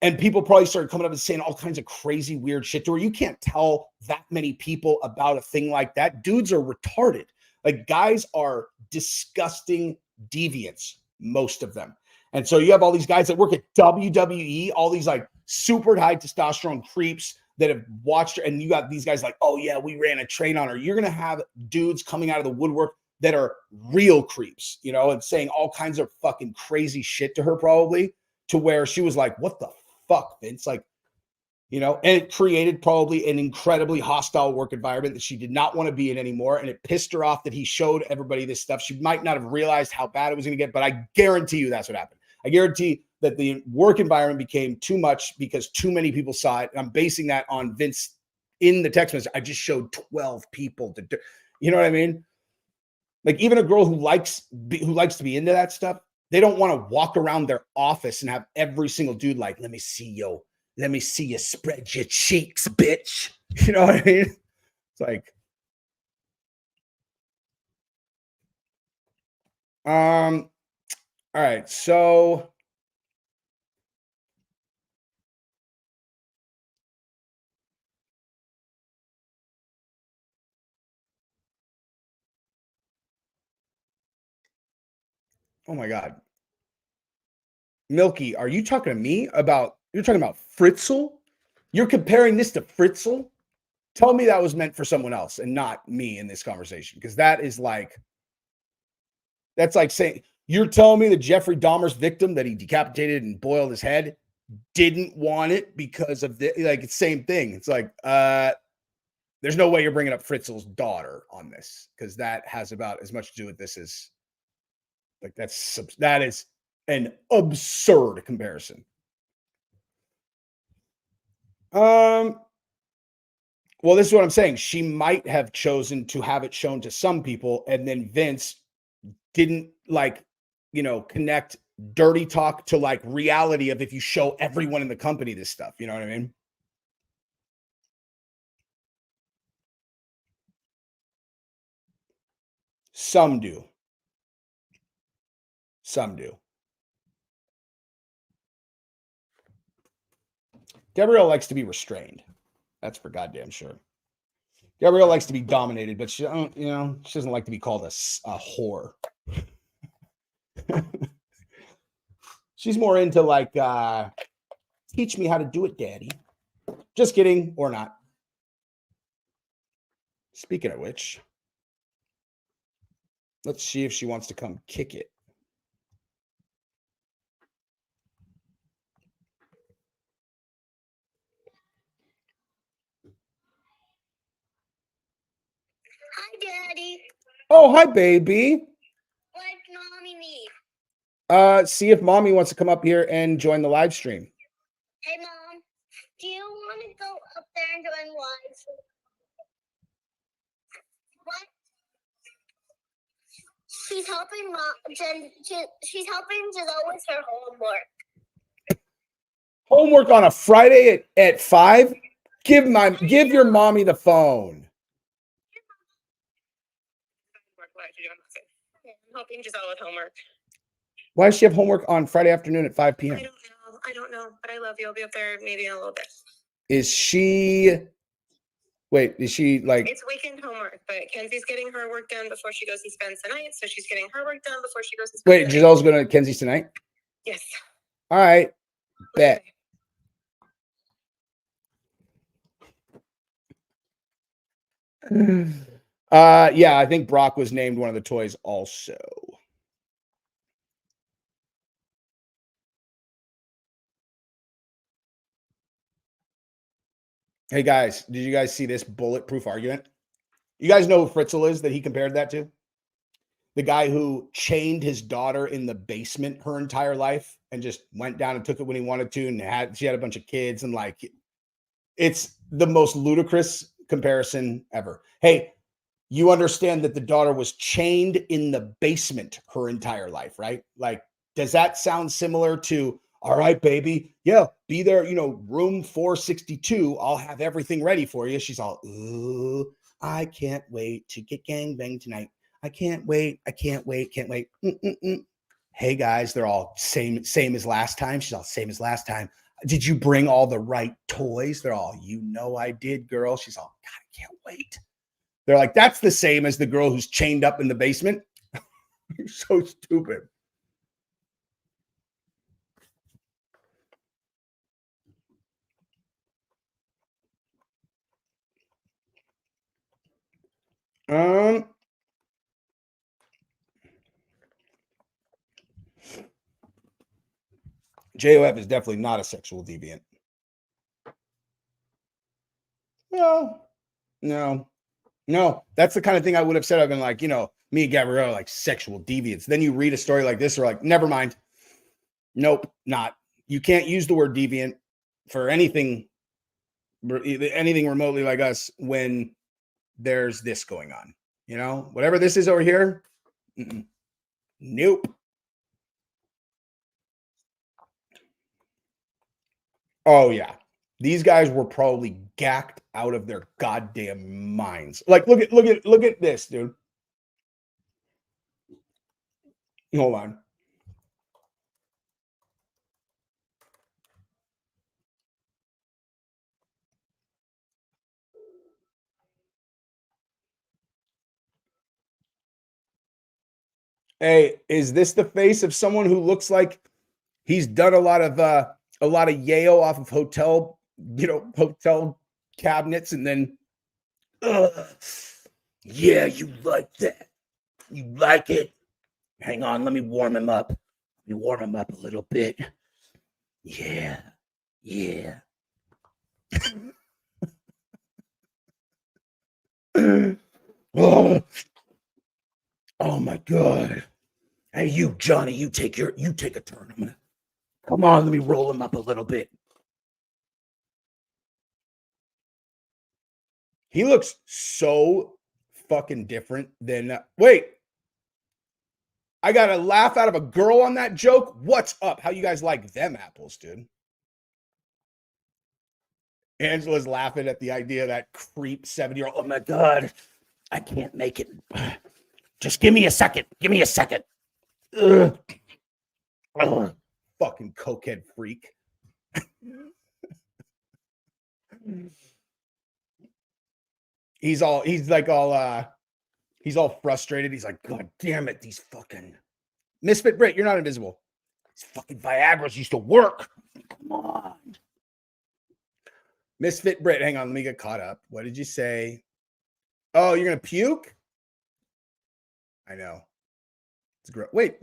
Speaker 1: and people probably started coming up and saying all kinds of crazy, weird shit to her. You can't tell that many people about a thing like that. Dudes are retarded. Like guys are disgusting deviants, most of them. And so you have all these guys that work at WWE, all these like super high testosterone creeps, that have watched her, and you got these guys like, oh yeah, we ran a train on her. You're gonna have dudes coming out of the woodwork that are real creeps, you know, and saying all kinds of fucking crazy shit to her, probably to where she was like, what the fuck, Vince? Like, you know, and it created probably an incredibly hostile work environment that she did not want to be in anymore. And it pissed her off that he showed everybody this stuff. She might not have realized how bad it was going to get, but I guarantee you that's what happened. I guarantee that the work environment became too much because too many people saw it. And I'm basing that on Vince in the text message. I just showed 12 people to do, you know what I mean? Like even a girl who likes to be into that stuff, they don't want to walk around their office and have every single dude like, let me see you spread your cheeks, bitch. You know what I mean? It's like, all right. So oh my God. Milky, are you talking to me about, you're talking about Fritzl? You're comparing this to Fritzl? Tell me that was meant for someone else and not me in this conversation. Because that is like, that's like saying, you're telling me that Jeffrey Dahmer's victim that he decapitated and boiled his head didn't want it because of the, like, it's same thing. It's like, there's no way you're bringing up Fritzl's daughter on this because that has about as much to do with this as, like, that is an absurd comparison. Well, this is what I'm saying. She might have chosen to have it shown to some people, and then Vince didn't, like, you know, connect dirty talk to like reality of if you show everyone in the company this stuff. You know what I mean? Some do. Some do. Gabrielle likes to be restrained. That's for goddamn sure. Gabrielle likes to be dominated, but she, you know, she doesn't like to be called a whore. She's more into like, teach me how to do it, daddy. Just kidding, or not. Speaking of which, let's see if she wants to come kick it.
Speaker 2: Hi, Daddy.
Speaker 1: Oh, hi, baby.
Speaker 2: What does Mommy need?
Speaker 1: See if Mommy wants to come up here and join the live stream.
Speaker 2: Hey, Mom. Do you want to go up there and join live? What? She's helping Mom. She's helping Giselle with her homework.
Speaker 1: Homework on a Friday at 5? Give your mommy the phone.
Speaker 2: I'm helping Giselle with homework.
Speaker 1: Why does she have homework on Friday afternoon at 5 p.m.?
Speaker 2: I don't know, but I love you. I'll be up there maybe in a little bit.
Speaker 1: Is she like?
Speaker 2: It's weekend homework, but Kenzie's getting her work done before she goes and spends the night, so she's getting her work done before she goes and spends the night.
Speaker 1: Giselle's going to Kenzie's tonight?
Speaker 2: Yes.
Speaker 1: All right. Bet. Yeah, I think Brock was named one of the toys also. Hey guys, did you guys see this bulletproof argument? You guys know who Fritzl is that he compared that to? The guy who chained his daughter in the basement her entire life and just went down and took it when he wanted to, and she had a bunch of kids, and like, it's the most ludicrous comparison ever. Hey, you understand that the daughter was chained in the basement her entire life, right? Like, does that sound similar to, all right, baby, yeah, be there, you know, room 462. I'll have everything ready for you. She's all, ooh, I can't wait to get gangbanged tonight. I can't wait. I can't wait. Can't wait. Hey guys, they're all same as last time. She's all same as last time. Did you bring all the right toys? They're all, you know, I did, girl. She's all, God, I can't wait. They're like, that's the same as the girl who's chained up in the basement. You're so stupid. JOF is definitely not a sexual deviant. No. That's the kind of thing I would have said. I've been like, me and Gabrielle are like sexual deviants. Then you read a story like this, or like, never mind. Nope, not. You can't use the word deviant for anything remotely like us when there's this going on. Whatever this is over here. Nope. Oh yeah. These guys were probably gacked out of their goddamn minds. Like, look at this, dude. Hold on. Hey, is this the face of someone who looks like he's done a lot of yayo off of hotel cabinets, and then yeah, you like that. You like it. Hang on, let me warm him up. Let me warm him up a little bit. Yeah. Oh my God. Hey, you, Johnny, you take a turn. Come on, let me roll him up a little bit. He looks so fucking different than wait. I got a laugh out of a girl on that joke. What's up? How you guys like them apples, dude? Angela's laughing at the idea of that creep 7-year-old. Oh my God, I can't make it. Just give me a second. Ugh. Ugh. Fucking cokehead freak. He's all frustrated. He's like, God damn it, these fucking Misfit Brit, you're not invisible. These fucking Viagra's used to work. Come on. Misfit Brit, hang on, let me get caught up. What did you say? Oh, you're gonna puke? I know. It's gross. Wait,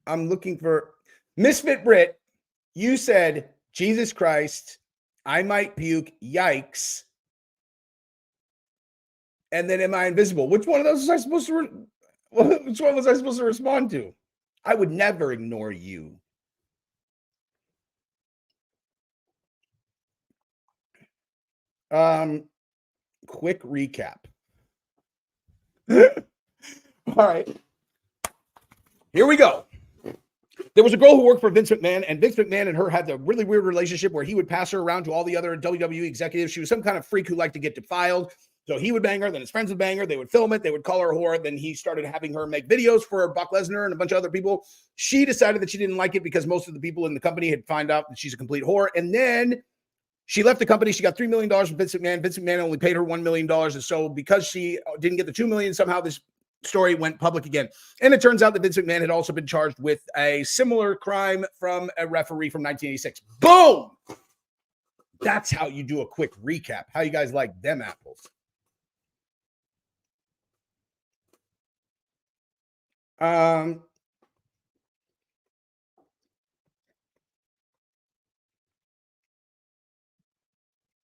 Speaker 1: I'm looking for Misfit Brit. You said, Jesus Christ, I might puke. Yikes. And then, am I invisible? Which one of those was I supposed to? Which one was I supposed to respond to? I would never ignore you. Quick recap. All right. Here we go. There was a girl who worked for Vince McMahon, and Vince McMahon and her had a really weird relationship where he would pass her around to all the other WWE executives. She was some kind of freak who liked to get defiled. So he would bang her, then his friends would bang her. They would film it. They would call her a whore. Then he started having her make videos for Brock Lesnar and a bunch of other people. She decided that she didn't like it because most of the people in the company had found out that she's a complete whore. And then she left the company. She got $3 million from Vince McMahon. Vince McMahon only paid her $1 million. And so because she didn't get the $2 million, somehow this story went public again. And it turns out that Vince McMahon had also been charged with a similar crime from a referee from 1986. Boom! That's how you do a quick recap. How you guys like them apples?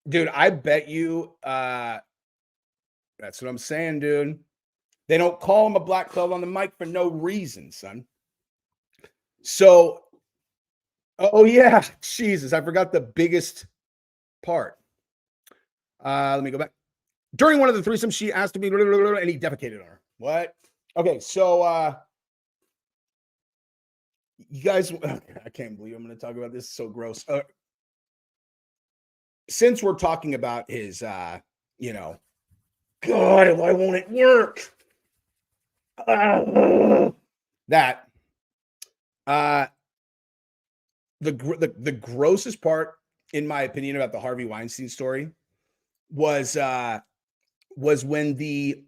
Speaker 1: Dude, I bet you that's what I'm saying, dude. They don't call him a black belt on the mic for no reason, son. So, oh yeah, Jesus, I forgot the biggest part. Let me go back. During one of the threesomes, she asked me, and he defecated on her. What? Okay, so you guys, I can't believe I'm going to talk about this. It's so gross. Since we're talking about his, God, why won't it work? That the grossest part, in my opinion, about the Harvey Weinstein story was when the,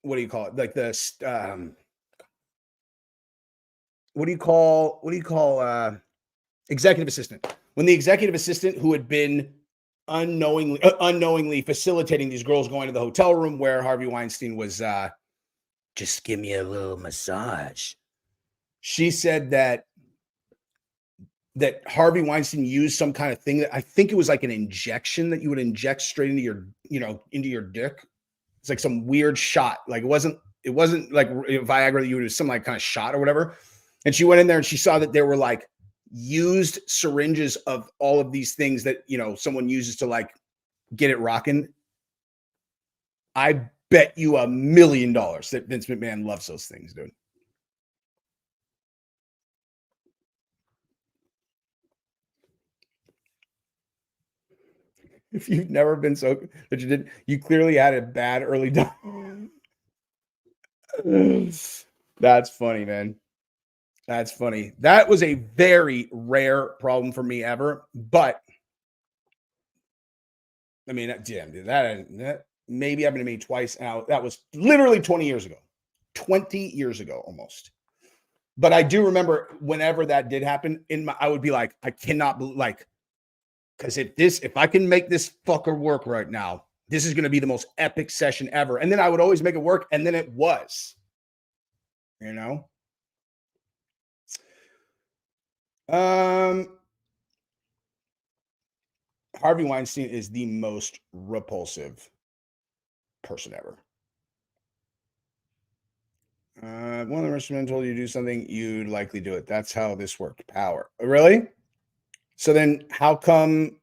Speaker 1: what do you call it? Like the what do you call executive assistant? When the executive assistant who had been unknowingly facilitating these girls going to the hotel room where Harvey Weinstein was, just give me a little massage. She said that Harvey Weinstein used some kind of thing that I think it was like an injection that you would inject straight into your, into your dick. It's like some weird shot. Like it wasn't like Viagra that you would do some like kind of shot or whatever. And she went in there and she saw that there were like used syringes of all of these things that, someone uses to like get it rocking. I bet you $1 million that Vince McMahon loves those things, dude. If you've never been so that you clearly had a bad early time. That's funny, man. That's funny. That was a very rare problem for me ever, but I mean, damn, dude, that maybe happened to me twice now. That was literally 20 years ago. 20 years ago almost. But I do remember whenever that did happen, I would be like, I cannot believe, like, because if I can make this fucker work right now, this is going to be the most epic session ever. And then I would always make it work, and then it was, Harvey Weinstein is the most repulsive person ever. One of the rich men told you to do something, you'd likely do it. That's how this worked. Power. Really? So then how come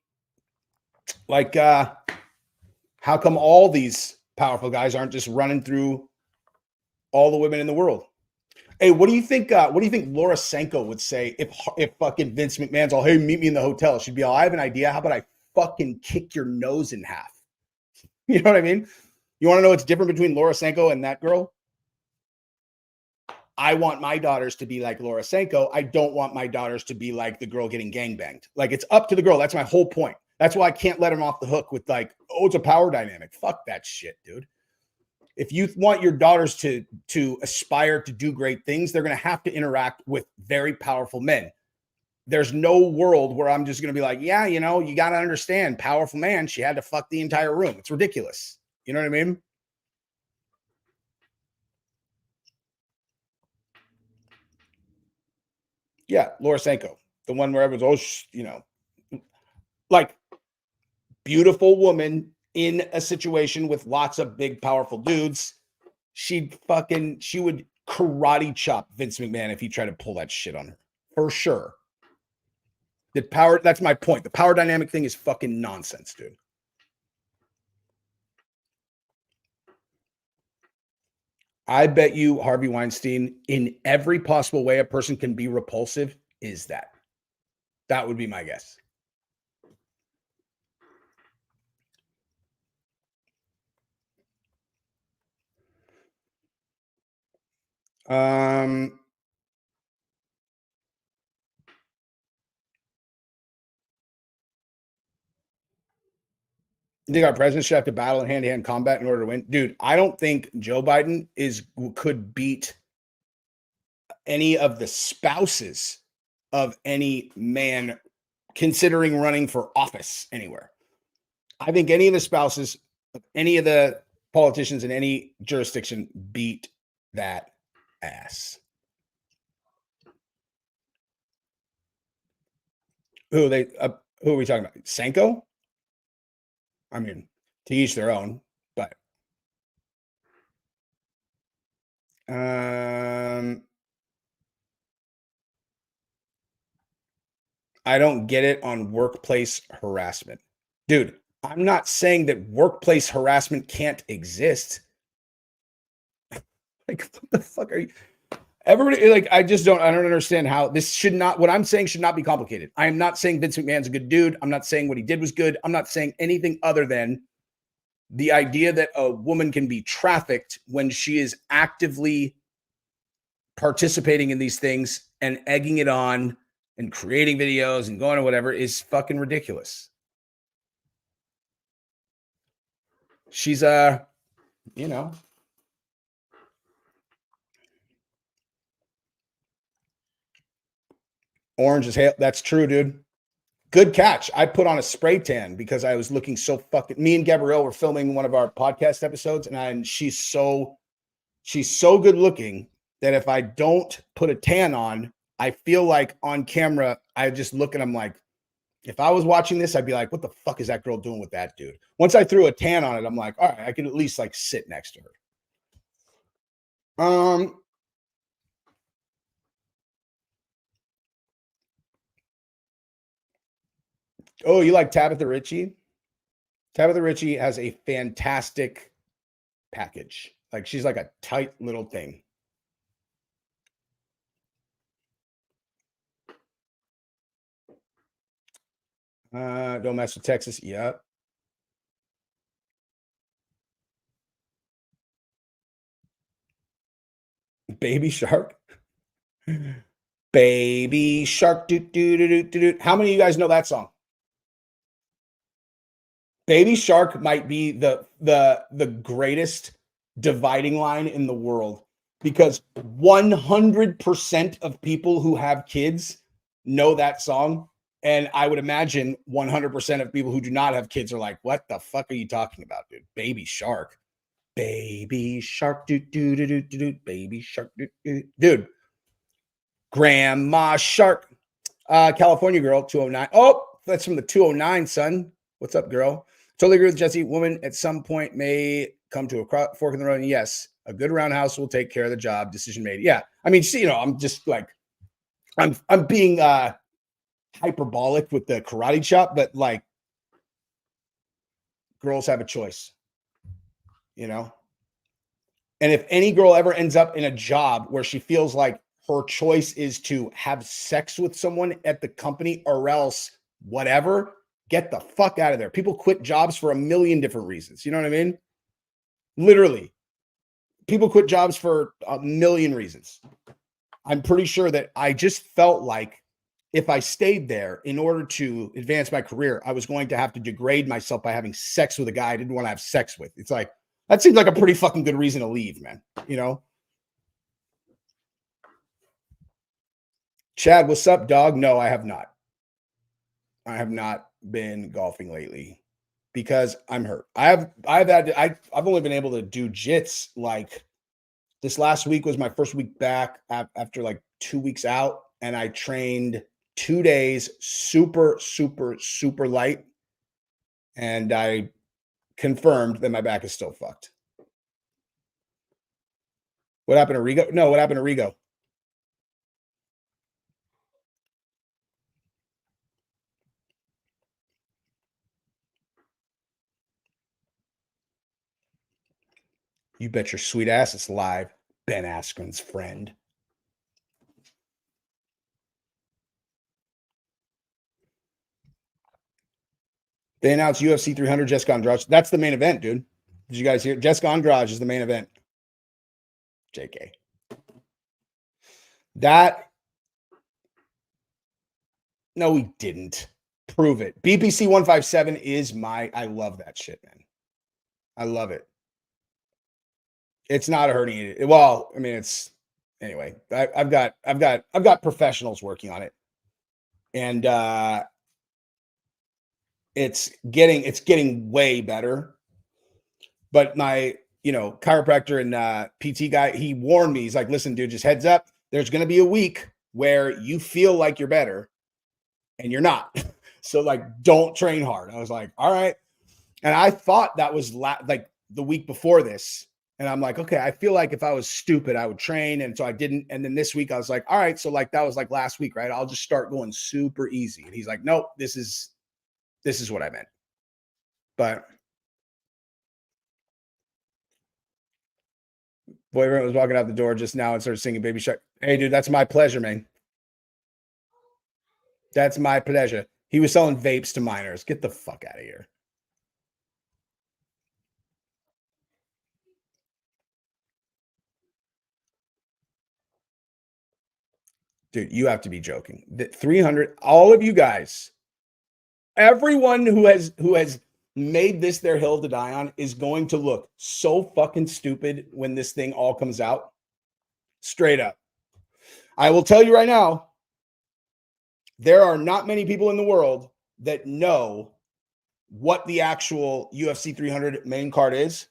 Speaker 1: all these powerful guys aren't just running through all the women in the world? Hey, what do you think Laura Senko would say if fucking Vince McMahon's all, hey, meet me in the hotel? She'd be all, I have an idea. How about I fucking kick your nose in half? You know what I mean? You want to know what's different between Laura Senko and that girl? I want my daughters to be like Laura Senko. I don't want my daughters to be like the girl getting gangbanged. Like, it's up to the girl. That's my whole point. That's why I can't let them off the hook with like, oh, it's a power dynamic. Fuck that shit, dude. If you want your daughters to aspire to do great things, they're going to have to interact with very powerful men. There's no world where I'm just going to be like, yeah, you got to understand, powerful man, she had to fuck the entire room. It's ridiculous. You know what I mean? Yeah, Laura Senko, the one where everyone's, like beautiful woman in a situation with lots of big, powerful dudes. She would karate chop Vince McMahon if he tried to pull that shit on her, for sure. That's my point. The power dynamic thing is fucking nonsense, dude. I bet you Harvey Weinstein, in every possible way a person can be repulsive, is that. That would be my guess. You think our president should have to battle in hand-to-hand combat in order to win? Dude, I don't think Joe Biden could beat any of the spouses of any man considering running for office anywhere. I think any of the spouses of any of the politicians in any jurisdiction beat that ass. Who are we talking about? Senko? I mean, to each their own, but I don't get it on workplace harassment. Dude, I'm not saying that workplace harassment can't exist. Like, what the fuck are you? Everybody, like, I don't understand how this should not, what I'm saying should not be complicated. I am not saying Vince McMahon's a good dude. I'm not saying what he did was good. I'm not saying anything other than the idea that a woman can be trafficked when she is actively participating in these things and egging it on and creating videos and going or whatever is fucking ridiculous. She's orange as hell. That's true, dude. Good catch. I put on a spray tan because I was looking so fucking. Me and Gabrielle were filming one of our podcast episodes, and she's so good looking that if I don't put a tan on, I feel like on camera, I just look and I'm like, if I was watching this, I'd be like, what the fuck is that girl doing with that dude? Once I threw a tan on it, I'm like, all right, I can at least like sit next to her. Oh, you like Tabitha Ritchie? Tabitha Ritchie has a fantastic package. Like she's like a tight little thing. Don't mess with Texas. Yep. Baby Shark. Baby Shark. Do, do, do, do, do, do. How many of you guys know that song? Baby Shark might be the greatest dividing line in the world because 100% of people who have kids know that song. And I would imagine 100% of people who do not have kids are like, what the fuck are you talking about, dude? Baby Shark. Baby Shark. Do, do, do, do, do, do. Baby Shark. Do, do. Dude. Grandma Shark. California Girl, 209. Oh, that's from the 209, son. What's up, girl? Totally agree with Jesse. Woman at some point may come to a fork in the road. And yes, a good roundhouse will take care of the job. Decision made. Yeah. I mean, see, I'm just like, I'm being hyperbolic with the karate chop, but like girls have a choice, And if any girl ever ends up in a job where she feels like her choice is to have sex with someone at the company or else whatever, get the fuck out of there. People quit jobs for a million different reasons. You know what I mean? Literally. People quit jobs for a million reasons. I'm pretty sure that I just felt like if I stayed there in order to advance my career, I was going to have to degrade myself by having sex with a guy I didn't want to have sex with. It's like, that seems like a pretty fucking good reason to leave, man. Chad, what's up, dog? No, I have not. I have not been golfing lately because I'm hurt. I've only been able to do jits like this last week was my first week back after like 2 weeks out, and I trained 2 days super, super, super light, and I confirmed that my back is still fucked. What happened to Rigo? No, what happened to Rigo? You bet your sweet ass it's live. Ben Askren's friend. They announced UFC 300 Jessica Andrade. That's the main event, dude. Did you guys hear? Jessica Andrade is the main event. JK. No, we didn't. Prove it. BPC 157 is I love that shit, man. I love it. It's not a herniated. Well, I mean, anyway. I've got professionals working on it, and it's getting way better. But my chiropractor and PT guy, he warned me. He's like, listen, dude, just heads up. There's going to be a week where you feel like you're better, and you're not. So like, don't train hard. I was like, all right. And I thought that was like the week before this. And I'm like, okay, I feel like if I was stupid, I would train. And so I didn't. And then this week I was like, all right. So like, that was like last week, right? I'll just start going super easy. And he's like, nope, this is what I meant. But boyfriend was walking out the door just now and started singing Baby Shark. Hey, dude, that's my pleasure, man. That's my pleasure. He was selling vapes to minors. Get the fuck out of here. Dude, you have to be joking. The 300, all of you guys, everyone who has made this their hill to die on is going to look so fucking stupid when this thing all comes out. Straight up. I will tell you right now, there are not many people in the world that know what the actual UFC 300 main card is,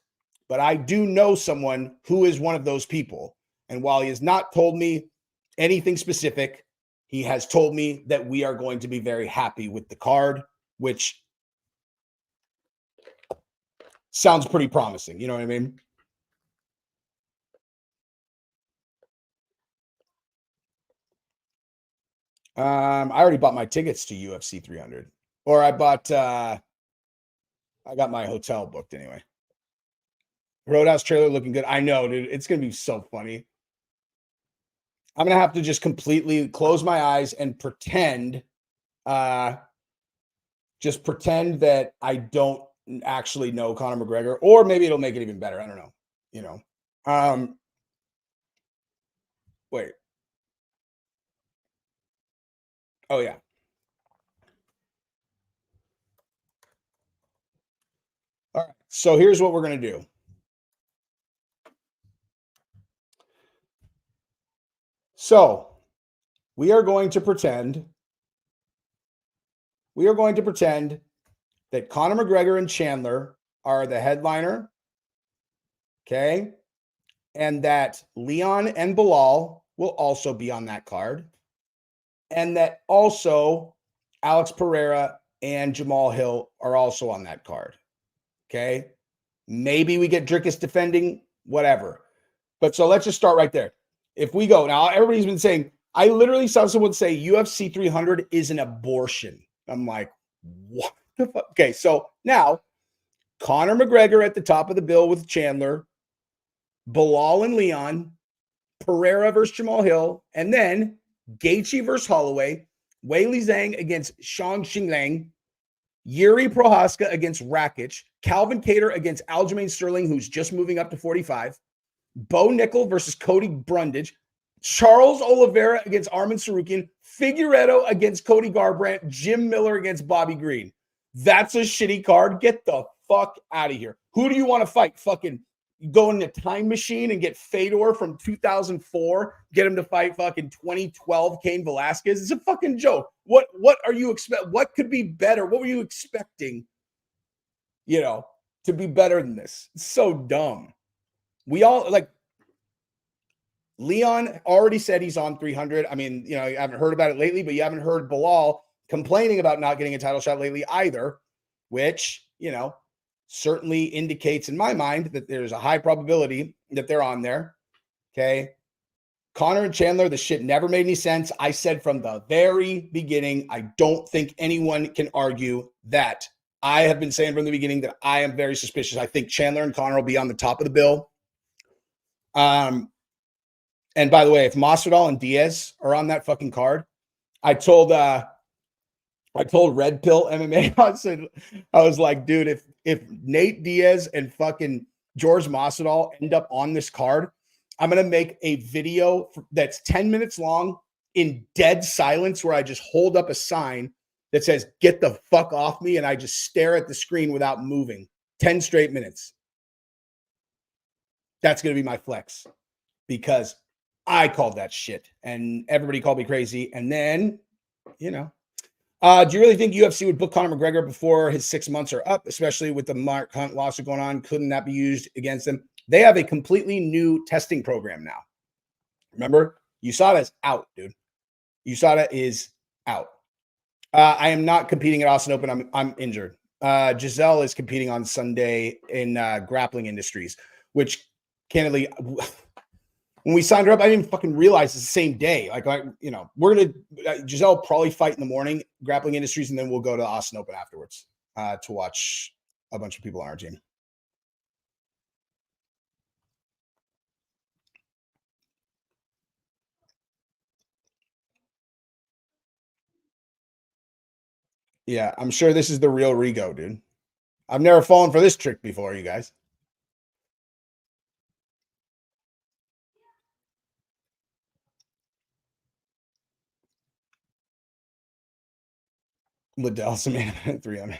Speaker 1: but I do know someone who is one of those people. And while he has not told me anything specific, he has told me that we are going to be very happy with the card, which sounds pretty promising. You know what I mean? I already bought my tickets to UFC 300, or I got my hotel booked anyway. Roadhouse trailer looking good. I know, dude. It's going to be so funny. I'm going to have to just completely close my eyes and pretend, just pretend that I don't actually know Conor McGregor, or maybe it'll make it even better. I don't know. You know, wait. Oh yeah. All right. So here's what we're going to do. So we are going to pretend that Conor McGregor and Chandler are the headliner. Okay. And that Leon and Bilal will also be on that card. And that also Alex Pereira and Jamal Hill are also on that card. Okay. Maybe we get Dricus defending, whatever. But so let's just start right there. If we go now, everybody's been saying, I literally saw someone say UFC 300 is an abortion. I'm like, what the fuck? Okay. So now Conor McGregor at the top of the bill with Chandler, Bilal and Leon, Pereira versus Jamal Hill, and then Gaethje versus Holloway, Weili Zhang against Sean Xinglang, Yuri Prohaska against Rakic, Calvin Kattar against Aljamain Sterling, who's just moving up to 45, Bo Nickel versus Cody Brundage, Charles Oliveira against Armin Sarukian, Figueiredo against Cody Garbrandt, Jim Miller against Bobby Green. That's a shitty card. Get the fuck out of here. Who do you want to fight? Fucking go in a time machine and get Fedor from 2004, get him to fight fucking 2012 Cain Velasquez. It's a fucking joke. What are you expect? What could be better? What were you expecting, to be better than this? It's so dumb. We all Leon already said he's on 300. I mean, you haven't heard about it lately, but you haven't heard Bilal complaining about not getting a title shot lately either, which, certainly indicates in my mind that there's a high probability that they're on there. Okay. Conor and Chandler, the shit never made any sense. I said from the very beginning, I don't think anyone can argue that. I have been saying from the beginning that I am very suspicious. I think Chandler and Conor will be on the top of the bill. And by the way, if Masvidal and Diaz are on that fucking card, I told Red Pill MMA, I was like, dude, if Nate Diaz and fucking George Masvidal end up on this card, I'm going to make a video that's 10 minutes long in dead silence where I just hold up a sign that says, get the fuck off me. And I just stare at the screen without moving 10 straight minutes. That's going to be my flex because I called that shit and everybody called me crazy. And then, do you really think UFC would book Conor McGregor before his 6 months are up, especially with the Mark Hunt lawsuit going on? Couldn't that be used against them? They have a completely new testing program now. Remember, USADA is out, dude. USADA is out. I am not competing at Austin Open. I'm injured. Giselle is competing on Sunday in Grappling Industries, which candidly, when we signed her up, I didn't fucking realize it's the same day. We're going to, Giselle probably fight in the morning, Grappling Industries, and then we'll go to Austin Open afterwards to watch a bunch of people on our team. Yeah, I'm sure this is the real Rigo, dude. I've never fallen for this trick before, you guys. Liddell, Samantha, 300.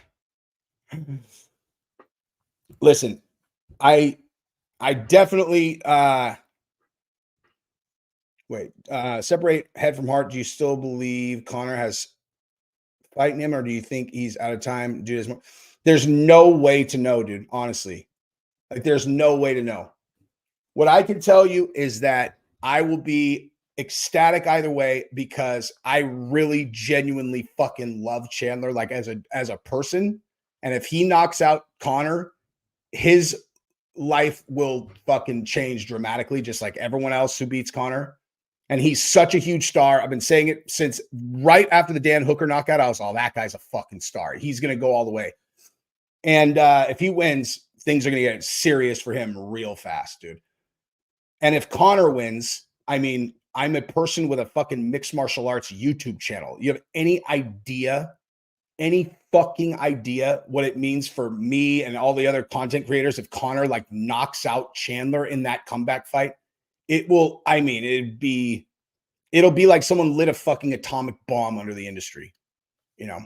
Speaker 1: Listen, I definitely separate head from heart. Do you still believe Conor has fighting him, or do you think he's out of time? There's no way to know, dude. Honestly, like there's no way to know. What I can tell you is that I will be ecstatic either way because I really genuinely fucking love Chandler, like as a person. And if he knocks out Connor, his life will fucking change dramatically, just like everyone else who beats Connor. And he's such a huge star. I've been saying it since right after the Dan Hooker knockout. I was all, that guy's a fucking star. He's going to go all the way. And if he wins, things are going to get serious for him real fast, dude. And if Connor wins, I mean, I'm a person with a fucking mixed martial arts YouTube channel. You have any fucking idea what it means for me and all the other content creators if Connor like knocks out Chandler in that comeback fight? It'll be like someone lit a fucking atomic bomb under the industry, you know?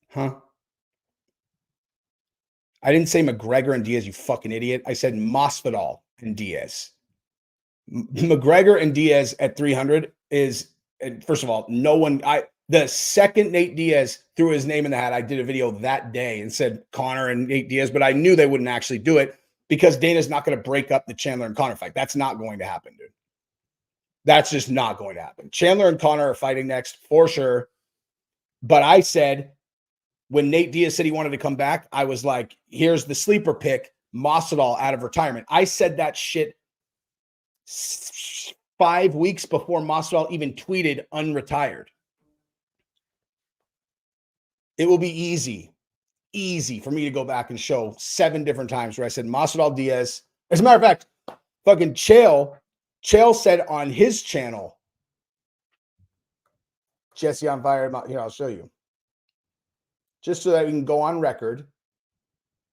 Speaker 1: Huh? I didn't say McGregor and Diaz, you fucking idiot. I said Masvidal and Diaz. McGregor and Diaz at 300 is, first of all, the second Nate Diaz threw his name in the hat, I did a video that day and said Connor and Nate Diaz, but I knew they wouldn't actually do it because Dana's not going to break up the Chandler and Connor fight. That's not going to happen, dude. That's just not going to happen. Chandler and Connor are fighting next for sure. But I said, when Nate Diaz said he wanted to come back, I was like, here's the sleeper pick, Masvidal out of retirement. I said that shit 5 weeks before Masvidal even tweeted unretired. It will be easy for me to go back and show 7 different times where I said Masvidal Diaz. As a matter of fact, fucking Chael said on his channel, Jesse on fire. Here, I'll show you. Just so that we can go on record,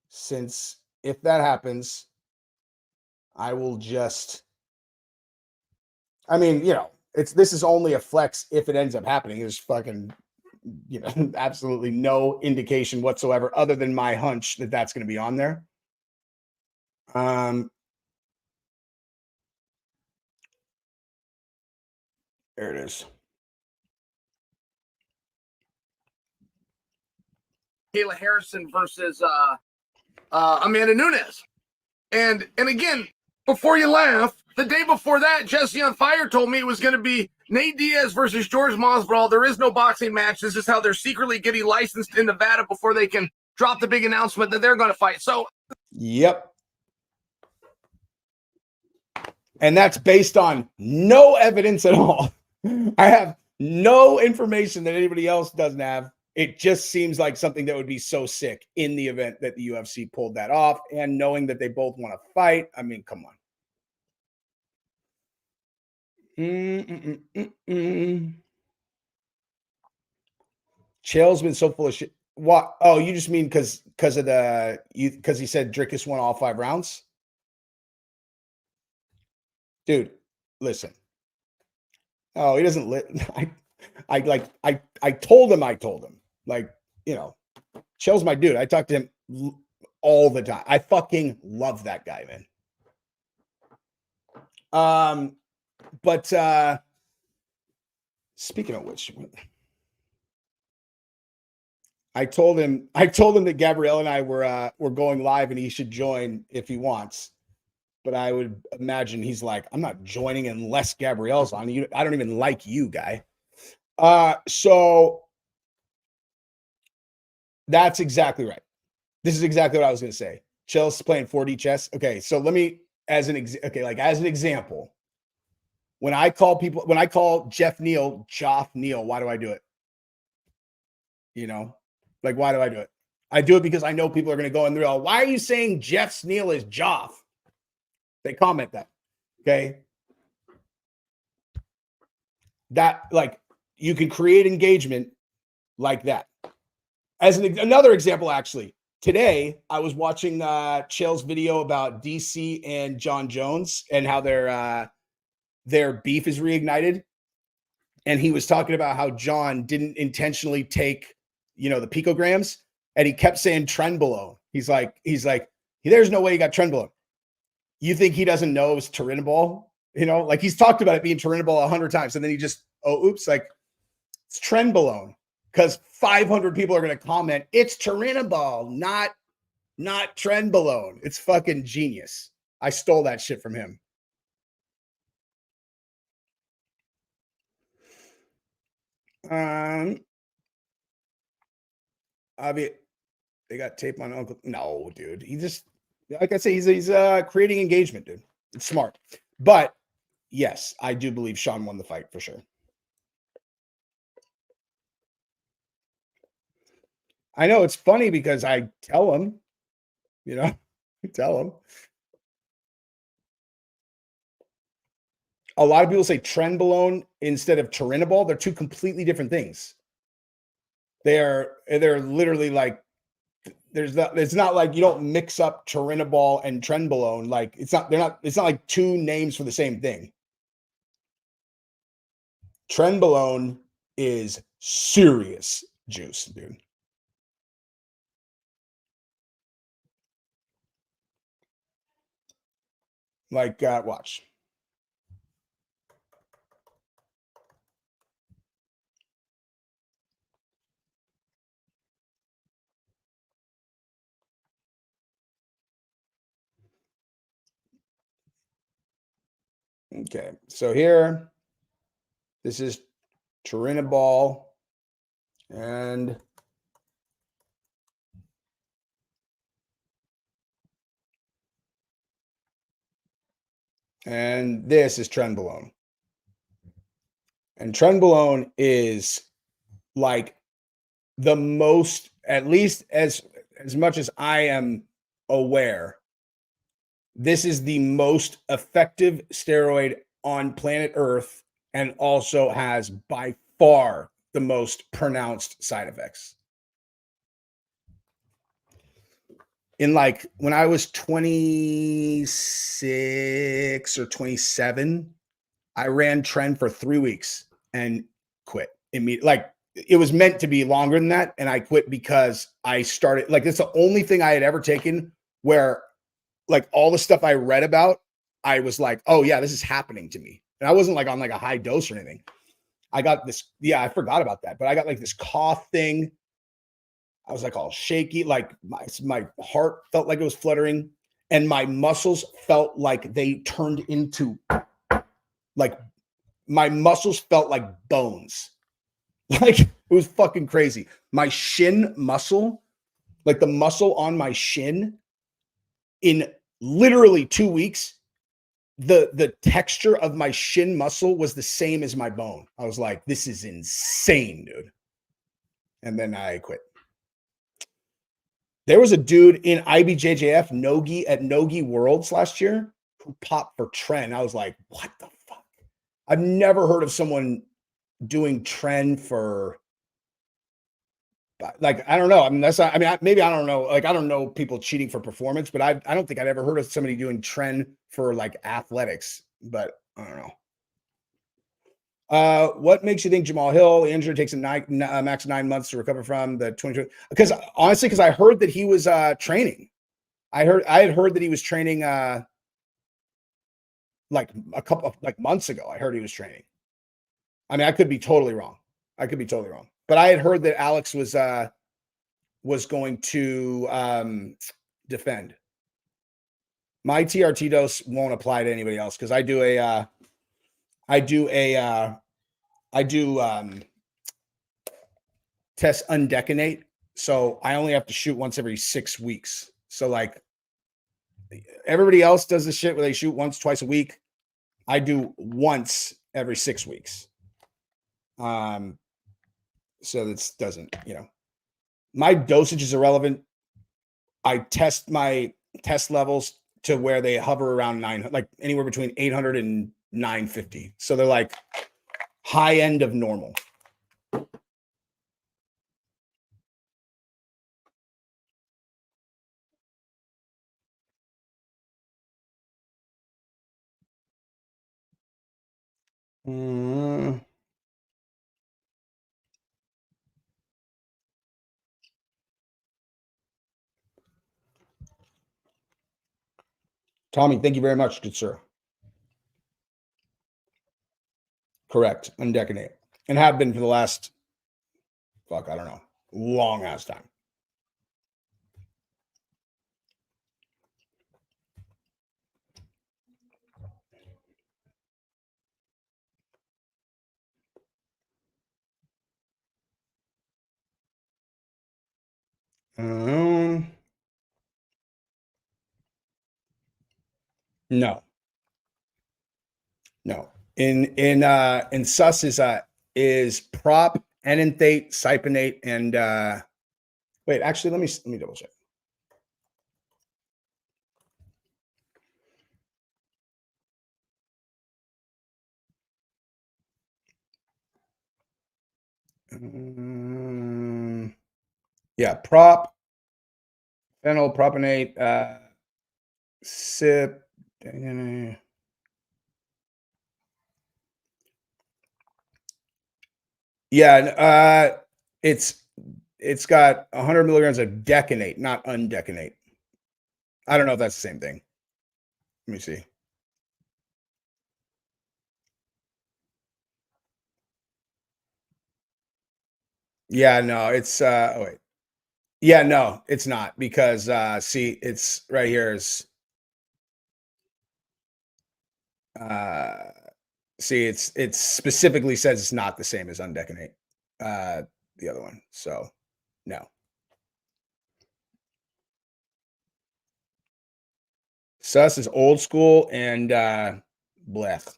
Speaker 1: since if that happens, I will just, I mean, you know, this is only a flex if it ends up happening. There's fucking, you know, absolutely no indication whatsoever other than my hunch that that's going to be on there. There it is.
Speaker 3: Kayla Harrison versus Amanda Nunes. And again, before you laugh, the day before that, Jesse on Fire told me it was going to be Nate Diaz versus George Masvidal. There is no boxing match. This is how they're secretly getting licensed in Nevada before they can drop the big announcement that they're going to fight. So,
Speaker 1: yep. And that's based on no evidence at all. I have no information that anybody else doesn't have. It just seems like something that would be so sick in the event that the UFC pulled that off, and knowing that they both want to fight. I mean, come on. Chael's been so full of shit. What? Oh, you just mean because he said Drickus won all 5 rounds? Dude, listen. Oh, he doesn't I told him. Like, you know, Chael's my dude. I talk to him all the time. I fucking love that guy, man. But speaking of which, I told him that Gabrielle and I were going live and he should join if he wants. But I would imagine he's like, I'm not joining unless Gabrielle's on. I don't even like you, guy. So that's exactly right. This is exactly what I was going to say. Chael's playing 4D chess. Okay, so let me, as an example, when I call Jeff Neal, Joff Neal, why do I do it? You know, like, why do I do it? I do it because I know people are going to go in there. Why are you saying Jeff Neal is Joff? They comment that. Okay. That, like, you can create engagement like that. As another example, actually, today I was watching Chael's video about DC and John Jones and how their beef is reignited. And he was talking about how John didn't intentionally take, you know, the picograms, and he kept saying Trenbolone. He's like, there's no way he got Trenbolone. You think he doesn't know it was Turinabol? You know, like he's talked about it being Turinabol 100 times, and then he just, oh, oops, like it's Trenbolone, because 500 people are going to comment it's Turinabol, not Trenbolone. It's fucking genius. I stole that shit from him. They got tape on Uncle. No, dude. He just, like I say, he's creating engagement, dude. It's smart. But yes, I do believe Sean won the fight for sure. I know it's funny because I tell him, you know, I tell him. A lot of people say Trenbolone instead of Turinabol. They're two completely different things. They're literally like, it's not like you don't mix up Turinabol and Trenbolone. Like it's not like two names for the same thing. Trenbolone is serious juice, dude. Like, watch. Okay, so here, this is Turinabol, and this is Trenbolone. And Trenbolone is like the most, at least as much as I am aware, this is the most effective steroid on planet Earth, and also has by far the most pronounced side effects. In like when I was 26 or 27, I ran Tren for 3 weeks and quit immediately. Like it was meant to be longer than that, and I quit because I started, like, it's the only thing I had ever taken where, like, all the stuff I read about, I was like, oh yeah, this is happening to me. And I wasn't like on like a high dose or anything. I got this, yeah, I forgot about that, but I got like this cough thing. I was like all shaky, like my heart felt like it was fluttering, and my muscles felt like they turned into, like, my muscles felt like bones. Like it was fucking crazy. My shin muscle, like the muscle on my shin, in literally 2 weeks, the texture of my shin muscle was the same as my bone. I was like, this is insane, dude. And then I quit. There was a dude in IBJJF Nogi at Nogi Worlds last year who popped for Tren. I was like, what the fuck? I've never heard of someone doing Tren for, like, I don't know. I mean, that's not, I mean, maybe I don't know. Like, I don't know people cheating for performance, but I don't think I'd ever heard of somebody doing Tren for like athletics, but I don't know. What makes you think Jamal Hill injury takes a max 9 months to recover from the 2020? Because honestly, because I heard that he was training. I had heard that he was training like a couple of like months ago. I heard he was training. I mean, I could be totally wrong. But I had heard that Alex was going to defend. My TRT dose won't apply to anybody else because I do test undecanate, so I only have to shoot once every 6 weeks. So like everybody else does this shit where they shoot once, twice a week. I do once every 6 weeks. So this doesn't, my dosage is irrelevant. I test my test levels to where they hover around 900, like anywhere between 800 and 950. So they're like high end of normal. Tommy, thank you very much, good sir. Correct. Undetonate. And have been for the last, fuck, I don't know, long ass time. No. No. In sus is prop, enanthate, cyponate, and wait, actually let me double check. Yeah, prop, phenyl propionate, sip. Yeah, it's got 100 milligrams of decanate, not undecanate. I don't know if that's the same thing. Let me see. Yeah, no, it's oh wait. Yeah, no, it's not because see, it's right here is see, it's specifically says it's not the same as undecanate, the other one. So no. Sus is old school and blech.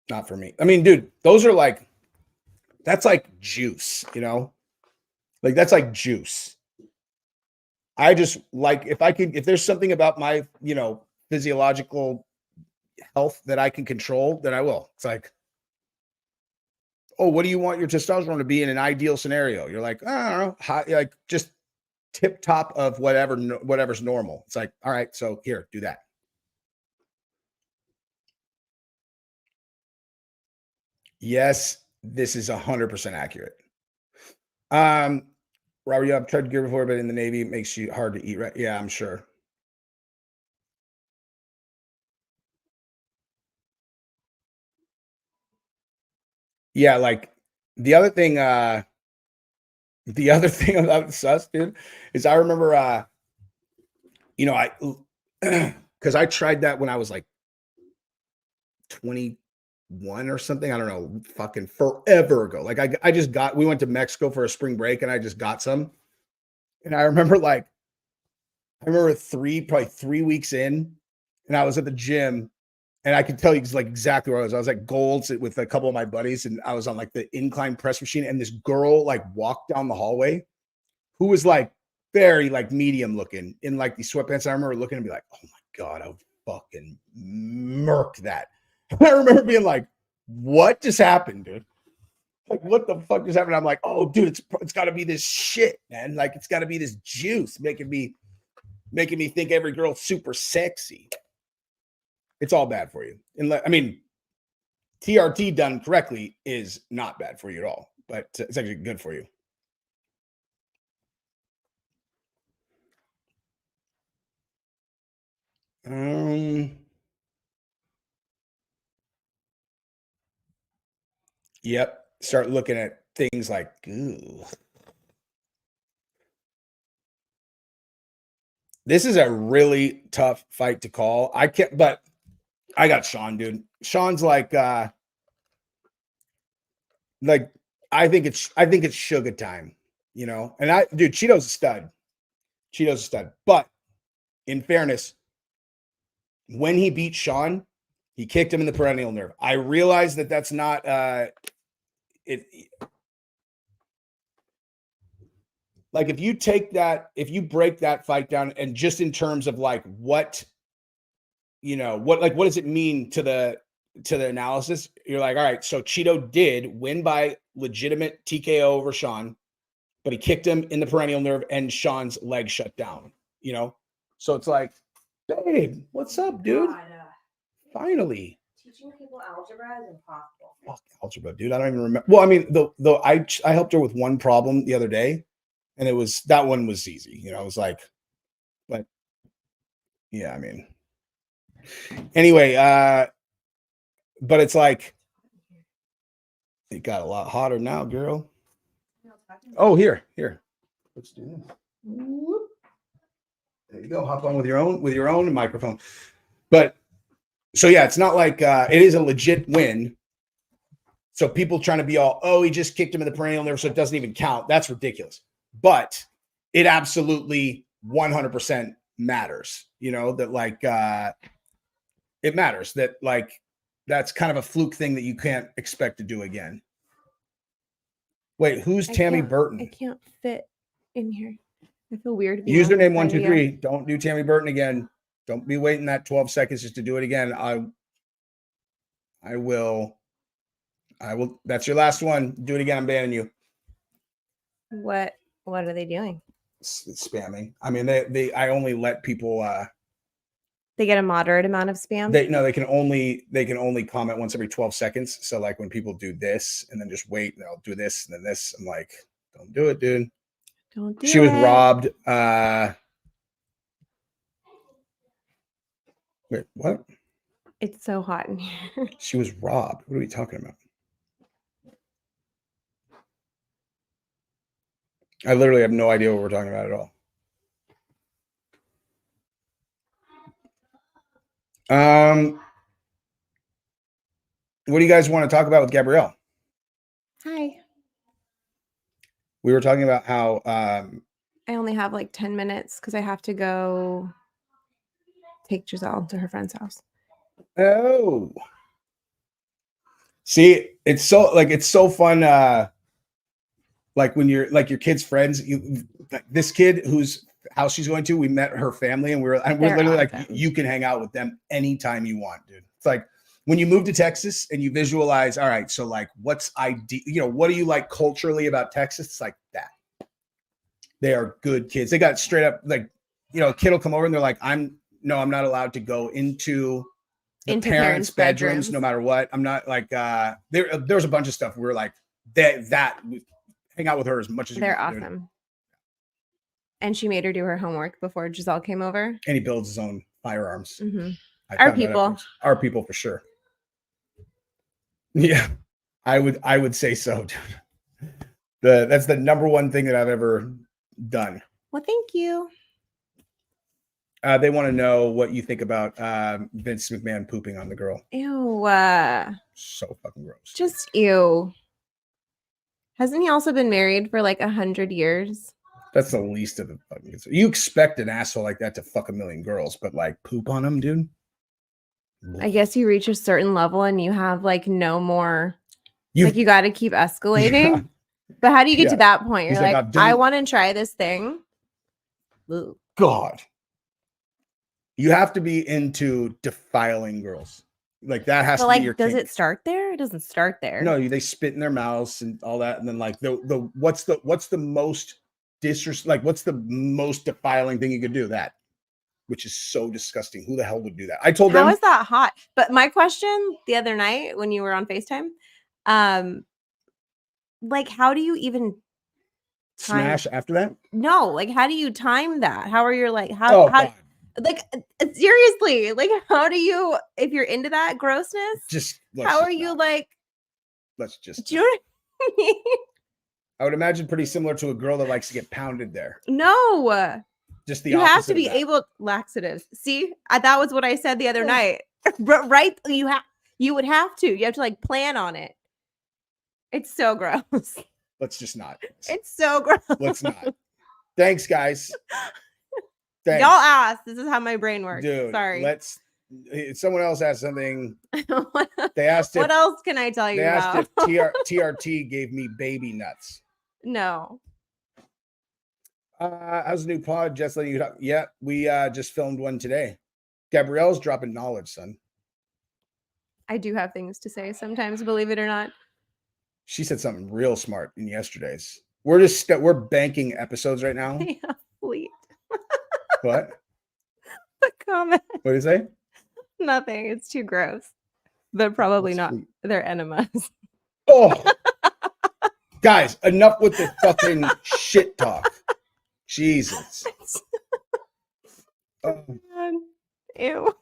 Speaker 1: Not for me. I mean, dude, those are like that's like juice, you know? Like that's like juice. I just like if there's something about my, physiological health that I can control, then I will. It's like, oh, what do you want your testosterone to be in an ideal scenario? You're like, I don't know, like just tip top of whatever's normal. It's like, all right, so here, do that. Yes, this is 100% accurate. Robert, you have tried gear before, but in the Navy, it makes you hard to eat, right? Yeah, I'm sure. Yeah, like the other thing, about sus, dude, is I remember, I because I tried that when I was like 21 or something. I don't know, fucking forever ago. Like we went to Mexico for a spring break and I just got some. And I remember probably 3 weeks in, and I was at the gym and I could tell you like exactly where I was. I was at Gold's with a couple of my buddies, and I was on like the incline press machine, and this girl like walked down the hallway who was like very like medium looking in like these sweatpants. I remember looking and be like, oh my God, I would fucking murk that. And I remember being like, what just happened, dude? Like, what the fuck just happened? I'm like, oh, dude, it's got to be this shit, man. Like, it's got to be this juice making me think every girl's super sexy. It's all bad for you. And I mean, TRT done correctly is not bad for you at all, but it's actually good for you. Yep. Start looking at things like, ooh. This is a really tough fight to call. I can't, but I got Sean, dude. Sean's like I think it's sugar time, And Cheeto's a stud. Cheeto's a stud. But in fairness, when he beat Sean, he kicked him in the perennial nerve. I realize that that's not it. Like if you break that fight down and just in terms of like what does it mean to the analysis? You're like, all right, so Cheeto did win by legitimate TKO over Sean, but he kicked him in the perennial nerve and Sean's leg shut down, So it's like, babe, what's up, dude? God, finally.
Speaker 4: Teaching people algebra is impossible.
Speaker 1: Fuck algebra, dude. I don't even remember. Well, I mean, though I helped her with one problem the other day, and that one was easy. It was like, but yeah, I mean. Anyway, but it's like it got a lot hotter now, girl. Oh, here. Let's do this. There you go. Hop on with your own microphone. But so yeah, it's not like it is a legit win. So people trying to be all, oh, he just kicked him in the perennial nerve, so it doesn't even count. That's ridiculous. But it absolutely 100% matters. You know, that like it matters that like that's kind of a fluke thing that you can't expect to do again. Wait, who's Tammy Burton?
Speaker 5: I can't fit in here. I feel weird.
Speaker 1: Username 123. Don't do Tammy Burton again. Don't be waiting that 12 seconds just to do it again. I will. That's your last one. Do it again. I'm banning you.
Speaker 5: What are they doing?
Speaker 1: It's spamming. I mean, I only let people.
Speaker 5: They get a moderate amount of spam.
Speaker 1: They can only comment once every 12 seconds. So like when people do this and then just wait, they'll do this and then this. I'm like, don't do it, dude.
Speaker 5: Don't do it.
Speaker 1: She was robbed. Wait, what?
Speaker 5: It's so hot in here.
Speaker 1: She was robbed. What are we talking about? I literally have no idea what we're talking about at all. What do you guys want to talk about with Gabrielle?
Speaker 5: Hi.
Speaker 1: We were talking about how
Speaker 5: I only have like 10 minutes because I have to go take Giselle to her friend's house.
Speaker 1: Oh. See, it's so fun. Like when you're like your kid's friends, this kid whose house she's going to, we met her family and we're literally awesome. Like, you can hang out with them anytime you want, dude. It's like when you move to Texas and you visualize, all right, so like what's ideal, you know, what do you like culturally about Texas? It's like that. They are good kids. They got straight up like, you know, a kid will come over and they're like, I'm not allowed to go into parents' bedrooms no matter what. I'm not like there's a bunch of stuff we're like that hang out with her as much as
Speaker 5: they're awesome. Dude. And she made her do her homework before Giselle came over.
Speaker 1: And he builds his own firearms.
Speaker 5: Mm-hmm. Our people for sure.
Speaker 1: Yeah, I would say so, dude. That's the number one thing that I've ever done.
Speaker 5: Well, thank you.
Speaker 1: They want to know what you think about Vince McMahon pooping on the girl.
Speaker 5: Ew.
Speaker 1: So fucking gross.
Speaker 5: Just ew. Hasn't he also been married for like 100 years?
Speaker 1: That's the least of the fucking. You expect an asshole like that to fuck a million girls, but like poop on them, dude.
Speaker 5: I guess you reach a certain level and you have like no more. You got to keep escalating. Yeah. But how do you get to that point? You're like I want to try this thing.
Speaker 1: Ooh. God. You have to be into defiling girls. Like that has to be your
Speaker 5: does
Speaker 1: kink.
Speaker 5: It start there? It doesn't start there.
Speaker 1: No, they spit in their mouths and all that, and then like what's the most what's the most defiling thing you could do? That, which is so disgusting. Who the hell would do that? I told them.
Speaker 5: How is that hot? But my question the other night when you were on FaceTime, like how do you even
Speaker 1: smash after that?
Speaker 5: No, like how do you time that? How are you like how
Speaker 1: God.
Speaker 5: Like seriously, like how do you if you're into that grossness? How are you like?
Speaker 1: Let's just.
Speaker 5: Do you know what I mean?
Speaker 1: I would imagine pretty similar to a girl that likes to get pounded there.
Speaker 5: No,
Speaker 1: just the
Speaker 5: you have to be able laxatives. See, that was what I said the other night. Right? You would have to. You have to like plan on it. It's so gross.
Speaker 1: Let's just not.
Speaker 5: It's so gross.
Speaker 1: Let's not. Thanks, guys. Thanks.
Speaker 5: Y'all asked. This is how my brain works.
Speaker 1: Dude,
Speaker 5: sorry.
Speaker 1: Someone else asked something. They asked
Speaker 5: what else can I tell you about?
Speaker 1: They asked if TRT gave me baby nuts.
Speaker 5: No.
Speaker 1: How's the new pod? Just letting you know. Yeah, we just filmed one today. Gabrielle's dropping knowledge, son.
Speaker 5: I do have things to say sometimes, believe it or not.
Speaker 1: She said something real smart in yesterday's. We're banking episodes right now.
Speaker 5: Yeah, fleet.
Speaker 1: What?
Speaker 5: The comment.
Speaker 1: What did you say?
Speaker 5: Nothing. It's too gross. But probably not. They're enemas.
Speaker 1: Oh, guys, enough with the fucking shit talk. Jesus.
Speaker 5: Oh. Ew.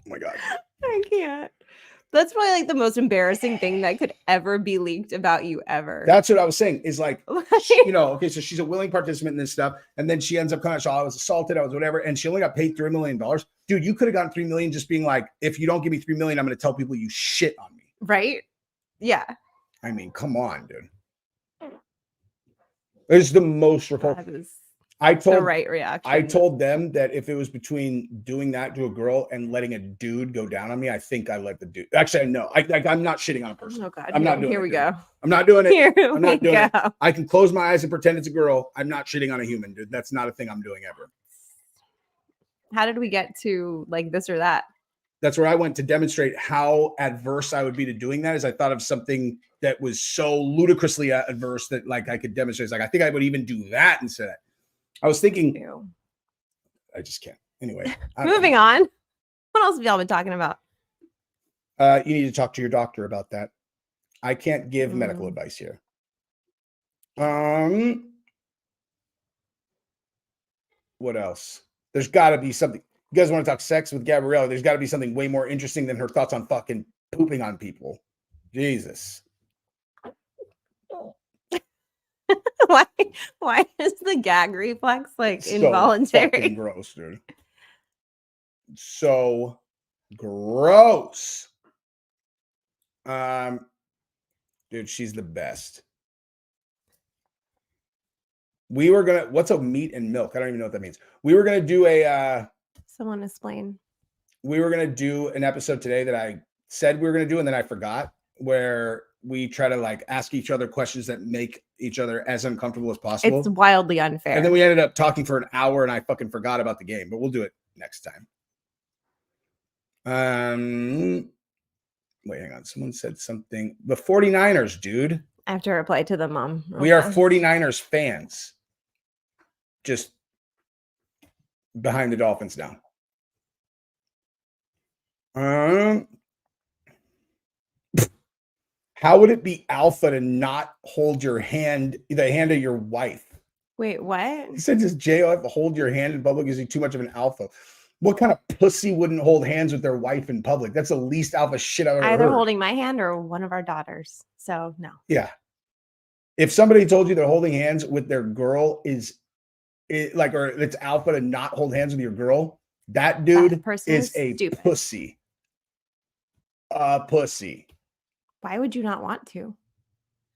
Speaker 1: Oh my God.
Speaker 5: I can't. That's probably like the most embarrassing thing that could ever be leaked about you ever.
Speaker 1: That's what I was saying is like, you know, okay, so she's a willing participant in this stuff. And then she ends up coming out, so I was assaulted, I was whatever. And she only got paid $3 million. Dude, you could have gotten $3 million just being like, if you don't give me $3 million, I'm going to tell people you shit on me.
Speaker 5: Right? Yeah.
Speaker 1: I mean, come on, dude. It's the most repulsive. I told
Speaker 5: the right reaction.
Speaker 1: I told them that if it was between doing that to a girl and letting a dude go down on me, I think I let the dude. Actually, no. I'm not shitting on a person.
Speaker 5: Oh God,
Speaker 1: I'm not doing it.
Speaker 5: Here we go.
Speaker 1: I'm not doing it.
Speaker 5: Here
Speaker 1: I'm not
Speaker 5: we
Speaker 1: doing
Speaker 5: go.
Speaker 1: it. I can close my eyes and pretend it's a girl. I'm not shitting on a human, dude. That's not a thing I'm doing ever.
Speaker 5: How did we get to like this or that?
Speaker 1: That's where I went to demonstrate how adverse I would be to doing that. Is I thought of something that was so ludicrously adverse that like I could demonstrate. It's like I think I would even do that instead of that. I was thinking,
Speaker 5: Ew.
Speaker 1: I just can't. Anyway,
Speaker 5: moving on. What else have y'all been talking about?
Speaker 1: You need to talk to your doctor about that. I can't give medical advice here. What else? There's got to be something. You guys want to talk sex with Gabriella? There's got to be something way more interesting than her thoughts on fucking pooping on people. Jesus.
Speaker 5: Why is the gag reflex like
Speaker 1: So
Speaker 5: involuntary?
Speaker 1: fucking gross, dude. So gross. Dude, she's the best. We were gonna. What's a meat and milk? I don't even know what that means. We were gonna do a.
Speaker 5: Someone explain.
Speaker 1: We were gonna do an episode today that I said we were gonna do, and then I forgot. Where we try to like ask each other questions that make each other as uncomfortable as possible.
Speaker 5: It's wildly unfair.
Speaker 1: And then we ended up talking for an hour, and I fucking forgot about the game. But we'll do it next time. Wait, hang on. Someone said something. The 49ers, dude.
Speaker 5: I have to reply to the mom.
Speaker 1: We are 49ers fans. Just behind the Dolphins now. How would it be alpha to not hold your hand, the hand of your wife?
Speaker 5: Wait, what?
Speaker 1: He said, does JOF hold your hand in public? Is he too much of an alpha? What kind of pussy wouldn't hold hands with their wife in public? That's the least alpha shit I've ever
Speaker 5: Either
Speaker 1: heard.
Speaker 5: holding my hand or one of our daughters. So no.
Speaker 1: Yeah. If somebody told you they're holding hands with their girl or it's alpha to not hold hands with your girl, that dude is a
Speaker 5: stupid.
Speaker 1: pussy. A pussy.
Speaker 5: Why would you not want to?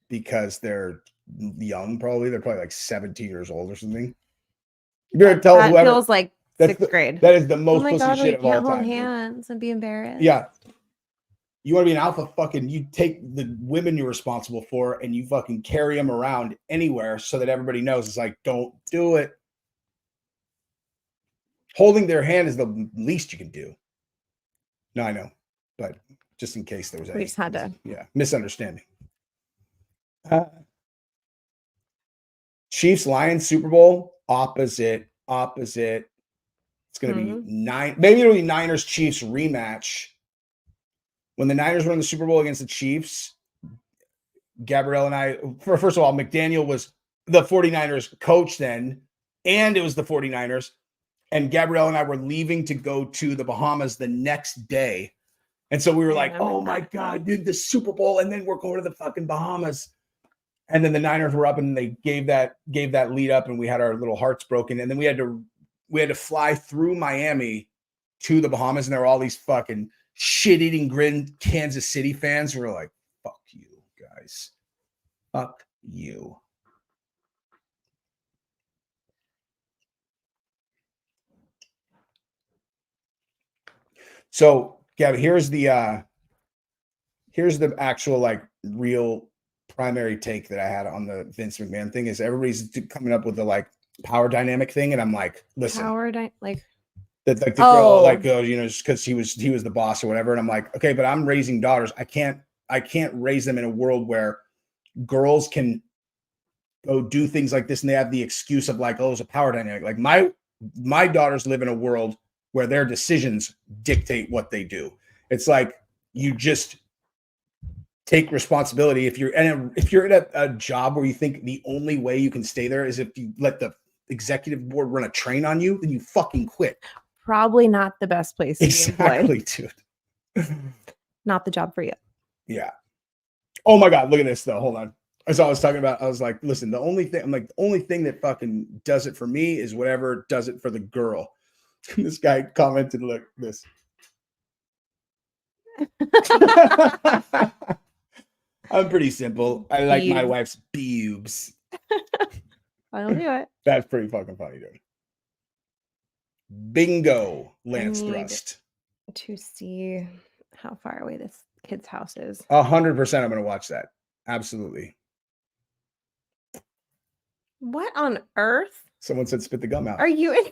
Speaker 1: Because they're young, probably. They're probably like 17 years old or something. You better tell
Speaker 5: that
Speaker 1: whoever.
Speaker 5: Feels like sixth grade.
Speaker 1: That is the most
Speaker 5: oh my
Speaker 1: pussy
Speaker 5: God,
Speaker 1: shit of all
Speaker 5: can't
Speaker 1: time.
Speaker 5: hold hands and be embarrassed.
Speaker 1: Yeah. You want to be an alpha, fucking you take the women you're responsible for and you fucking carry them around anywhere so that everybody knows. It's like, don't do it. Holding their hand is the least you can do. No, I know. But just in case there was
Speaker 5: We just had to.
Speaker 1: Yeah, misunderstanding. Chiefs Lions Super Bowl, opposite. It's going to be maybe it'll be Niners Chiefs rematch. When the Niners were in the Super Bowl against the Chiefs, Gabrielle and I, first of all, McDaniel was the 49ers coach then, and it was the 49ers. And Gabrielle and I were leaving to go to the Bahamas the next day. And so we were like, oh my God, dude, the Super Bowl. And then we're going to the fucking Bahamas. And then the Niners were up and they gave that lead up and we had our little hearts broken. And then we had to fly through Miami to the Bahamas. And there were all these fucking shit-eating grin Kansas City fans who were like, fuck you guys. Fuck you. So, Gabi, here's the actual like real primary take that I had on the Vince McMahon thing is everybody's coming up with the like power dynamic thing, and I'm like, listen, the girl like goes, you know, just because he was the boss or whatever, and I'm like, okay, but I'm raising daughters. I can't raise them in a world where girls can go do things like this and they have the excuse of like, oh, it's a power dynamic. Like my daughters live in a world where their decisions dictate what they do. It's like you just take responsibility. If you're in a job where you think the only way you can stay there is if you let the executive board run a train on you, then you fucking quit.
Speaker 5: probably not the best place to be employed.
Speaker 1: Exactly, dude.
Speaker 5: Not the job for you.
Speaker 1: Yeah. Oh my God, look at this though. Hold on. As I was talking about, I was like, listen, the only thing that fucking does it for me is whatever does it for the girl. This guy commented, look, this. I'm pretty simple. I like my wife's boobs.
Speaker 5: I'll do it.
Speaker 1: That's pretty fucking funny, dude. Bingo, Lance Thrust.
Speaker 5: To see how far away this kid's house is.
Speaker 1: 100% I'm going to watch that. Absolutely.
Speaker 5: What on earth?
Speaker 1: Someone said spit the gum out.
Speaker 5: Are you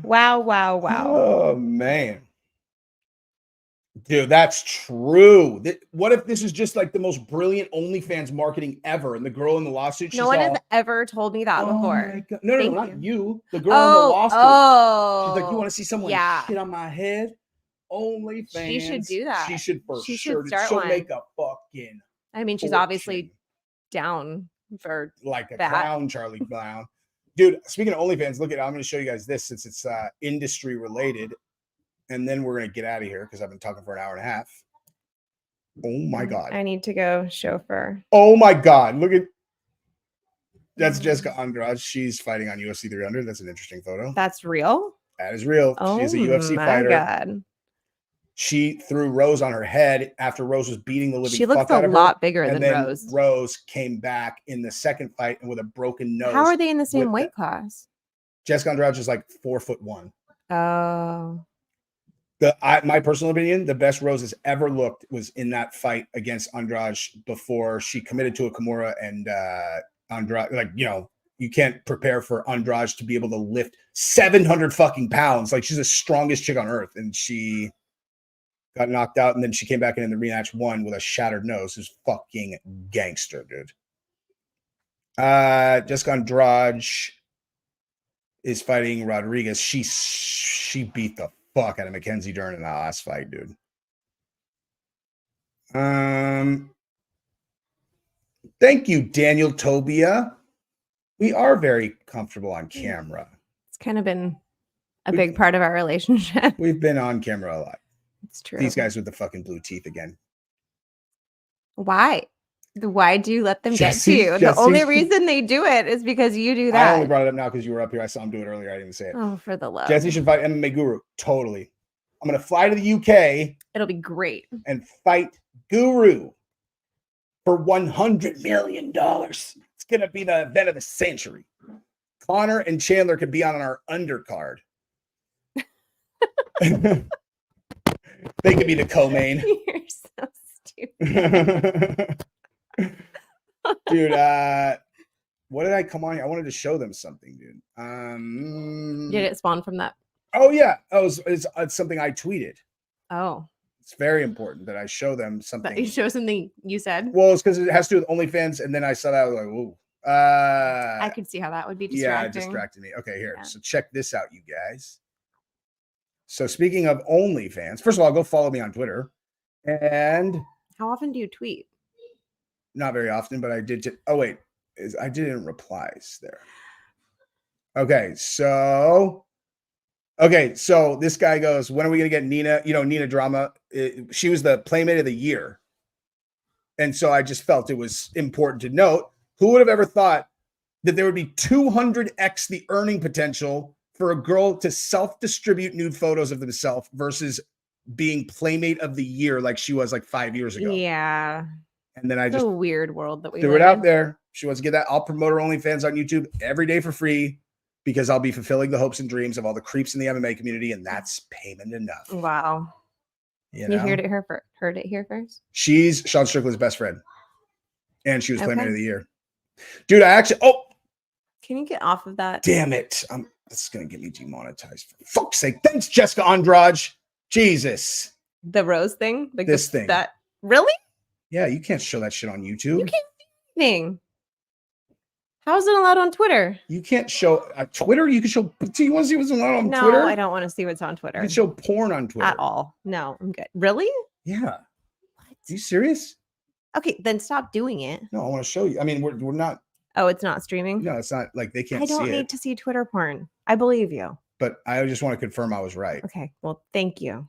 Speaker 5: Wow.
Speaker 1: Oh, man. Dude, that's true. What if this is just like the most brilliant OnlyFans marketing ever? And the girl in the lawsuit, she's
Speaker 5: no one has ever told me that before.
Speaker 1: No, not you. The girl in the lawsuit. She's like, you want to see someone shit on my head? OnlyFans.
Speaker 5: She should do that.
Speaker 1: She should for
Speaker 5: she
Speaker 1: sure.
Speaker 5: Should start
Speaker 1: She'll
Speaker 5: one.
Speaker 1: make a fucking
Speaker 5: I mean, she's
Speaker 1: fortune.
Speaker 5: obviously down for
Speaker 1: like a
Speaker 5: that.
Speaker 1: clown, Charlie Brown. Dude, speaking of OnlyFans, look at it. I'm going to show you guys this since it's industry related. And then we're going to get out of here because I've been talking for an hour and a half. Oh my God.
Speaker 5: I need to go chauffeur.
Speaker 1: Oh my God. Look at that's Jessica Andrade. She's fighting on UFC 300. That's an interesting photo.
Speaker 5: That's real?
Speaker 1: That is real.
Speaker 5: Oh,
Speaker 1: she's a UFC fighter.
Speaker 5: God.
Speaker 1: She threw Rose on her head after Rose was beating the living
Speaker 5: She looks
Speaker 1: fuck out
Speaker 5: a
Speaker 1: of her.
Speaker 5: lot bigger than
Speaker 1: then
Speaker 5: Rose.
Speaker 1: Rose came back in the second fight and with a broken nose.
Speaker 5: How are they in the same weight class?
Speaker 1: Jessica Andrade is like 4'1".
Speaker 5: Oh.
Speaker 1: My personal opinion, the best Rose has ever looked was in that fight against Andrade before she committed to a Kimura and Andrade. Like, you know, you can't prepare for Andrade to be able to lift 700 fucking pounds. Like, she's the strongest chick on earth, and she got knocked out, and then she came back in the rematch, won with a shattered nose. It was fucking gangster, dude. Jessica Andrade is fighting Rodriguez. She beat the fuck out of Mackenzie Dern in that last fight, dude. Thank you, Daniel Tobia. We are very comfortable on camera.
Speaker 5: It's kind of been a big part of our relationship.
Speaker 1: We've been on camera a lot.
Speaker 5: It's true.
Speaker 1: These guys with the fucking blue teeth again.
Speaker 5: Why? Why do you let them get to you? The only reason they do it is because you do that.
Speaker 1: I only brought it up now because you were up here. I saw him do it earlier. I didn't say it.
Speaker 5: Oh, for the love.
Speaker 1: Jesse should fight MMA Guru. Totally. I'm going to fly to the UK.
Speaker 5: It'll be great.
Speaker 1: And fight Guru for $100 million. It's going to be the event of the century. Connor and Chandler could be on our undercard. They could be the co-main.
Speaker 5: You're so stupid.
Speaker 1: Dude, what did I come on here? I wanted to show them something, dude.
Speaker 5: Did it spawn from that?
Speaker 1: Oh, yeah. It's something I tweeted.
Speaker 5: Oh.
Speaker 1: It's very important that I show them something.
Speaker 5: That you show something you said?
Speaker 1: Well, it's because it has to do with OnlyFans, and then I saw that, I was like, whoa.
Speaker 5: I could see how that would be distracting.
Speaker 1: Yeah, it distracted me. Okay, here. Yeah. So check this out, you guys. So speaking of OnlyFans, first of all, go follow me on Twitter. And
Speaker 5: how often do you tweet?
Speaker 1: Not very often, but I did. Oh, wait. I did it in replies there. Okay, so this guy goes, when are we going to get Nina? You know, Nina Drama. She was the Playmate of the Year. And so I just felt it was important to note. Who would have ever thought that there would be 200x the earning potential for a girl to self-distribute nude photos of themselves versus being Playmate of the Year like she was like 5 years ago?
Speaker 5: Yeah.
Speaker 1: And then I just
Speaker 5: a weird world that we
Speaker 1: threw it out there. She wants to get that. I'll promote her OnlyFans on YouTube every day for free because I'll be fulfilling the hopes and dreams of all the creeps in the MMA community, and that's payment enough.
Speaker 5: Wow. You heard it here first? She's
Speaker 1: Sean Strickland's best friend. And she was Playmate of the Year. Dude, can
Speaker 5: you get off of that?
Speaker 1: Damn it. This is going to get me demonetized. For fuck's sake. Thanks, Jessica Andrade. Jesus.
Speaker 5: The Rose thing? Like
Speaker 1: this thing.
Speaker 5: That really?
Speaker 1: Yeah, you can't show that shit on YouTube.
Speaker 5: You can't do anything. How is it allowed on Twitter?
Speaker 1: You can't show Twitter. You can show. Do you want to see what's allowed on
Speaker 5: Twitter?
Speaker 1: No,
Speaker 5: I don't want to see what's on Twitter.
Speaker 1: You can show porn on Twitter
Speaker 5: at all. No, I'm good. Really?
Speaker 1: Yeah. What? Are you serious?
Speaker 5: Okay, then stop doing it.
Speaker 1: No, I want to show you. I mean, we're not.
Speaker 5: Oh, it's not streaming?
Speaker 1: No, it's not like they can't
Speaker 5: I don't
Speaker 1: see
Speaker 5: need
Speaker 1: it.
Speaker 5: to see Twitter porn. I believe you.
Speaker 1: But I just want to confirm I was right.
Speaker 5: Okay. Well, thank you.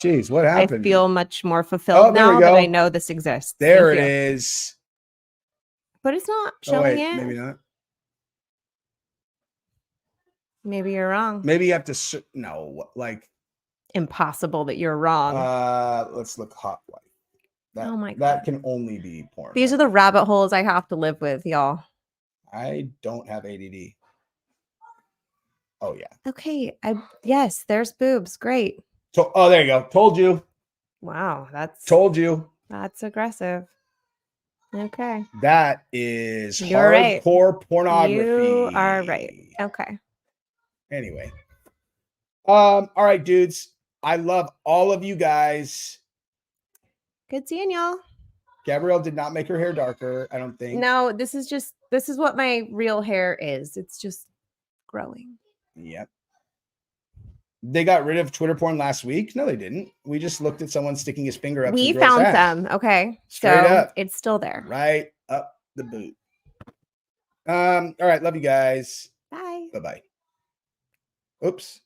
Speaker 1: Jeez, what happened?
Speaker 5: I feel much more fulfilled now that I know this exists.
Speaker 1: There it is.
Speaker 5: But it's not showing it.
Speaker 1: Maybe not.
Speaker 5: Maybe you're wrong.
Speaker 1: Maybe you have to no, like
Speaker 5: impossible that you're wrong.
Speaker 1: Let's look hot wife.
Speaker 5: Oh my God.
Speaker 1: That can only be porn.
Speaker 5: These are the rabbit holes I have to live with, y'all.
Speaker 1: I don't have ADD. Oh yeah.
Speaker 5: Okay. Yes, there's boobs. Great.
Speaker 1: So there you go. Told you.
Speaker 5: Wow,
Speaker 1: told you.
Speaker 5: That's aggressive. Okay.
Speaker 1: That is
Speaker 5: You're
Speaker 1: hardcore
Speaker 5: right.
Speaker 1: pornography.
Speaker 5: You are right. Okay.
Speaker 1: Anyway. All right, dudes. I love all of you guys.
Speaker 5: Good seeing y'all.
Speaker 1: Gabrielle did not make her hair darker, I don't think.
Speaker 5: No, this is what my real hair is. It's just growing.
Speaker 1: Yep. They got rid of Twitter porn last week. No, they didn't. We just looked at someone sticking his finger up.
Speaker 5: We found some. Okay.
Speaker 1: Straight up.
Speaker 5: It's still there.
Speaker 1: Right up the boot. All right. Love you guys.
Speaker 5: Bye.
Speaker 1: Bye-bye. Oops.